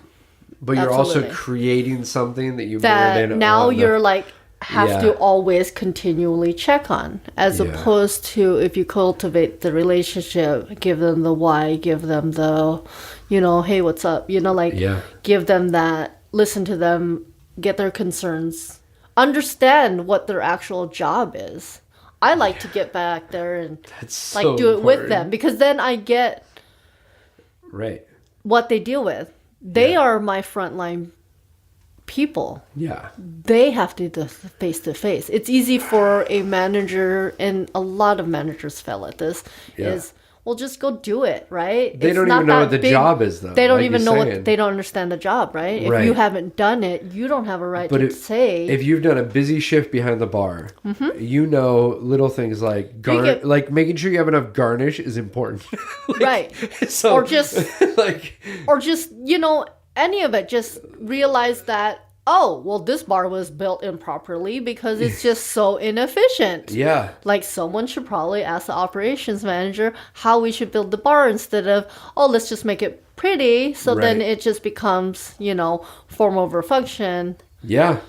But you're also creating something that you that now you're like have to always continually check on, as opposed to if you cultivate the relationship, give them the why, give them the, you know, hey, what's up, you know, like give them that, listen to them, get their concerns, understand what their actual job is. I like to get back there and like do it with them, because then I get what they deal with. They are my frontline people. Yeah. They have to do face to face. It's easy for a manager, and a lot of managers fail at this, is, well, just go do it, right? They don't even know what the job is, though. They don't even know what, they don't understand the job, right? If you haven't done it, you don't have a right to say. If you've done a busy shift behind the bar, you know little things like like making sure you have enough garnish is important. Right. So, or just, you know, any of it, just realize that, oh, well, this bar was built improperly because it's just so inefficient. Yeah. Like, someone should probably ask the operations manager how we should build the bar instead of, oh, let's just make it pretty. So then it just becomes, you know, form over function. Yeah.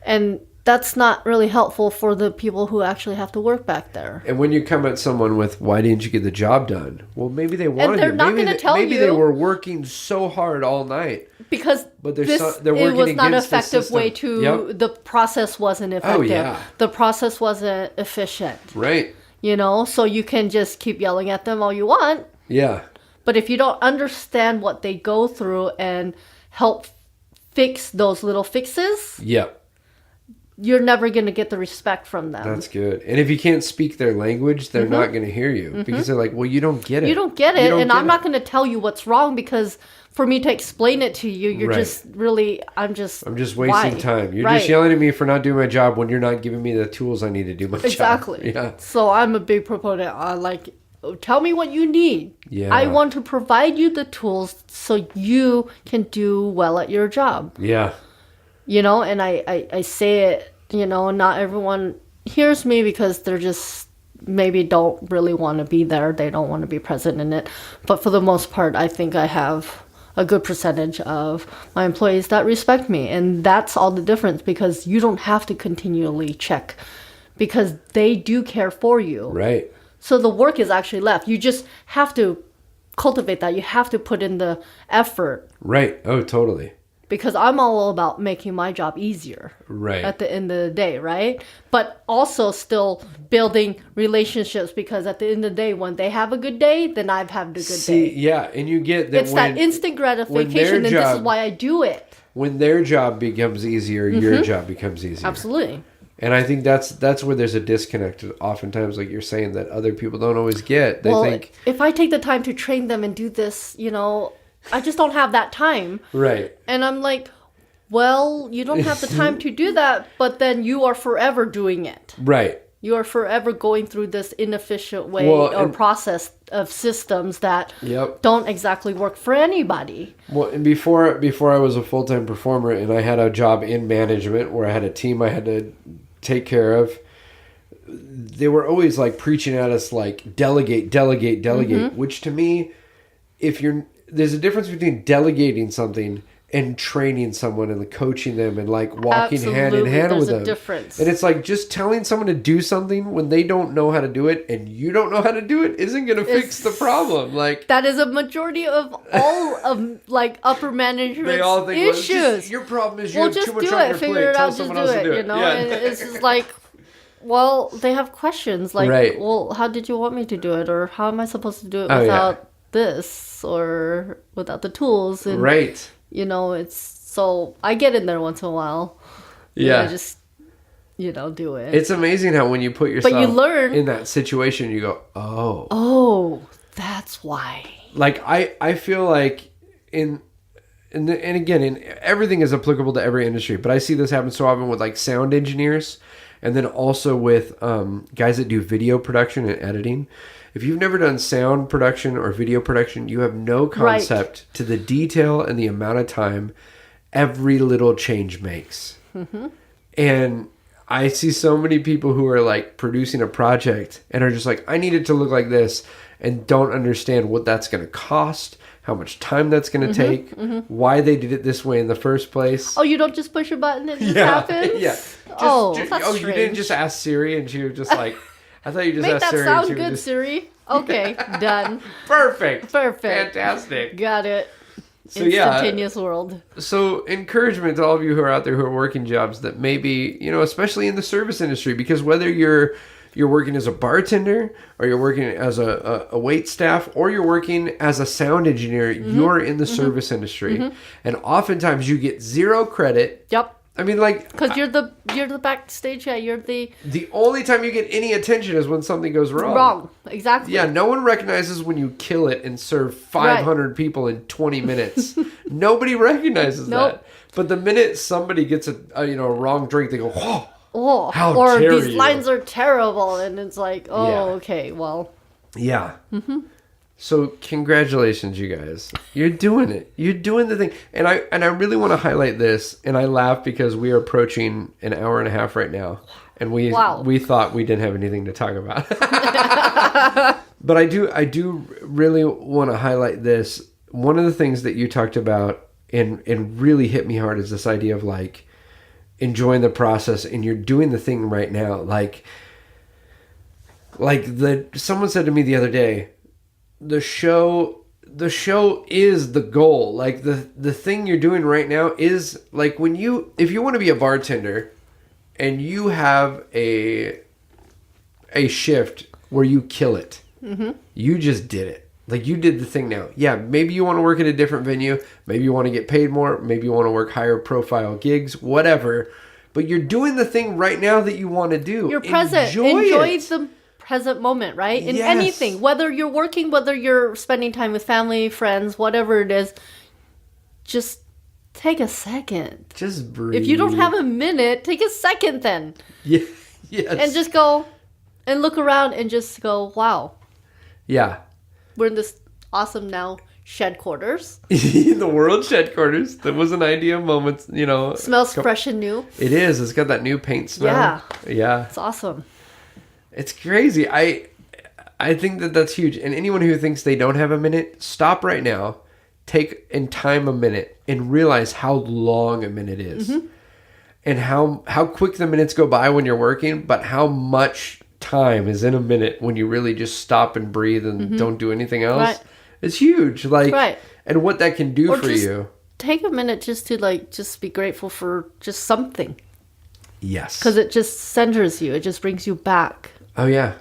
And that's not really helpful for the people who actually have to work back there. And when you come at someone with, why didn't you get the job done? Well, maybe they wanted to. Not going to tell you. Maybe they were working so hard all night. Because they're working, it was not an effective way to, the process wasn't effective. Oh, yeah. The process wasn't efficient. Right. You know, so you can just keep yelling at them all you want. Yeah. But if you don't understand what they go through and help fix those little fixes. Yep. You're never going to get the respect from them. That's good. And if you can't speak their language, they're not going to hear you because they're like, well, you don't get it. You don't get it. And I'm not going to tell you what's wrong, because for me to explain it to you, you're just really, I'm just wasting time. You're just yelling at me for not doing my job when you're not giving me the tools I need to do my job. Exactly. Yeah. So I'm a big proponent on, like, tell me what you need. Yeah. I want to provide you the tools so you can do well at your job. Yeah. You know, and I say it, you know, not everyone hears me because they're just maybe don't really want to be there. They don't want to be present in it. But for the most part, I think I have a good percentage of my employees that respect me. And that's all the difference, because you don't have to continually check, because they do care for you. Right. So the work is actually left. You just have to cultivate that. You have to put in the effort. Right. Oh, totally. Because I'm all about making my job easier. Right. At the end of the day, right? But also still building relationships, because at the end of the day, when they have a good day, then I've had a good day. Yeah, and you get that. It's that instant gratification, and this is why I do it. When their job becomes easier, your job becomes easier. Absolutely. And I think that's where there's a disconnect. Oftentimes, like you're saying, that other people don't always get. They think, if I take the time to train them and do this, you know, I just don't have that time. Right. And I'm like, well, you don't have the time to do that, but then you are forever doing it. Right. You are forever going through this inefficient way or process of systems that don't exactly work for anybody. Well, and before I was a full-time performer and I had a job in management where I had a team I had to take care of, they were always like preaching at us like delegate, which to me, there's a difference between delegating something and training someone and coaching them and like walking hand in hand with them. There's a difference. And it's like just telling someone to do something when they don't know how to do it and you don't know how to do it isn't going to fix the problem. Like that is a majority of all of like upper management issues. They all think, well, your problem is you have too much on your plate. Tell someone else to do it. You know, and it's just like, well, they have questions like, well, how did you want me to do it, or how am I supposed to do it without this or without the tools? And, you know, it's so I get in there once in a while. Yeah. I just, do it. It's amazing how when you put yourself in that situation, you go, oh, that's why. Like I feel like and again, everything is applicable to every industry, but I see this happen so often with like sound engineers and then also with guys that do video production and editing. If you've never done sound production or video production, you have no concept to the detail and the amount of time every little change makes. Mm-hmm. And I see so many people who are like producing a project and are just like, I need it to look like this, and don't understand what that's going to cost, how much time that's going to take, why they did it this way in the first place. Oh, you don't just push a button, it just happens? Yeah. That's strange. You didn't just ask Siri and she was just like... I thought you just asked Siri. Make that sound good, Siri. Okay, done. Perfect. Fantastic. Got it. So Instantaneous world. So encouragement to all of you who are out there who are working jobs that maybe, especially in the service industry, because whether you're working as a bartender or you're working as a wait staff or you're working as a sound engineer, you're in the service industry. And oftentimes you get zero credit. Yep. I mean, like... Because you're the backstage guy. You're the... The only time you get any attention is when something goes wrong. Wrong. Exactly. Yeah, no one recognizes when you kill it and serve 500 people in 20 minutes. Nobody recognizes that. But the minute somebody gets a wrong drink, they go, oh, how or dare these you. lines are terrible. And it's like, okay, well... Yeah. So congratulations, you guys. You're doing it. You're doing the thing. And I really want to highlight this. And I laugh because we are approaching an hour and a half right now. And we thought we didn't have anything to talk about. But I do really want to highlight this. One of the things that you talked about and really hit me hard is this idea of like enjoying the process, and you're doing the thing right now. Like someone said to me the other day, the show is the goal. Like the thing you're doing right now is like if you want to be a bartender and you have a shift where you kill it, you just did it. Like you did the thing now. Yeah, maybe you want to work at a different venue. Maybe you want to get paid more. Maybe you want to work higher profile gigs, whatever. But you're doing the thing right now that you want to do. You're present. Enjoy the present moment, right? In anything, whether you're working, whether you're spending time with family, friends, whatever it is, just take a second. Just breathe. If you don't have a minute, take a second then. Yeah. Yes. And just go and look around and just go, wow. Yeah. We're in this awesome now shed quarters. The world shed quarters. That was an idea moment, Smells fresh and new. It is. It's got that new paint smell. Yeah. It's awesome. It's crazy. I think that's huge. And anyone who thinks they don't have a minute, stop right now, take and time a minute, and realize how long a minute is. And how quick the minutes go by when you're working, but how much time is in a minute when you really just stop and breathe and don't do anything else. Right. It's huge. Like, and what that can do for you. Take a minute just to just be grateful for just something. Yes. Because it just centers you. It just brings you back. Oh, yeah.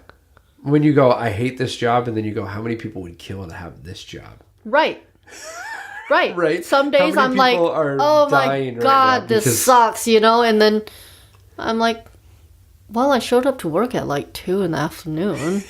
When you go, I hate this job, and then you go, how many people would kill to have this job? Right. Right. Some days I'm like, oh my God, this sucks, and then I'm like, well, I showed up to work at 2 in the afternoon.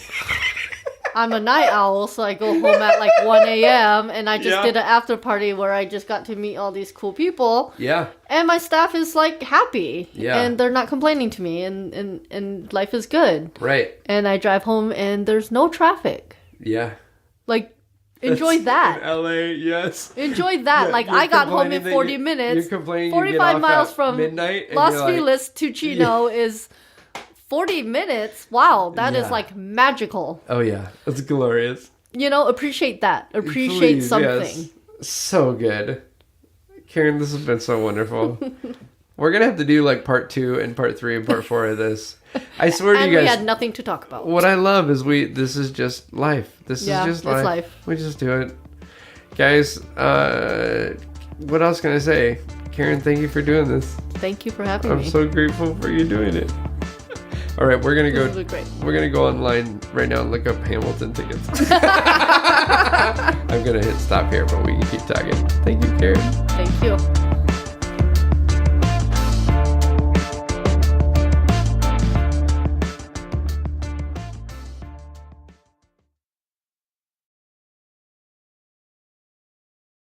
I'm a night owl, so I go home at like 1 a.m. and I just did an after party where I just got to meet all these cool people. Yeah. And my staff is like happy. Yeah. And they're not complaining to me and life is good. Right. And I drive home and there's no traffic. Yeah. Like, enjoy that. In LA, yes. Enjoy that. Yeah, like, you're I got home in complaining that 40 you- minutes. You're complaining 45 you get off miles at from midnight and Los you're like, Feliz to Chino is 40 minutes. Wow, that is Yeah. like magical. oh yeah, it's glorious. You know, appreciate that. Appreciate Please, something. yes. So good. Karen, this has been so wonderful. We're going to have to do like part 2 and part 3 and part 4 of this. I swear to And you guys. we had nothing to talk about. What I love is this is just life. This Yeah, is just it's life. life. We just do it. Guys, what else can I say? Karen, thank you for doing this. Thank you for having I'm me. so grateful for you doing it. All right, we're gonna go. This was great. We're gonna go online right now and look up Hamilton tickets. I'm gonna hit stop here, but we can keep talking. Thank you, Karen. Thank you.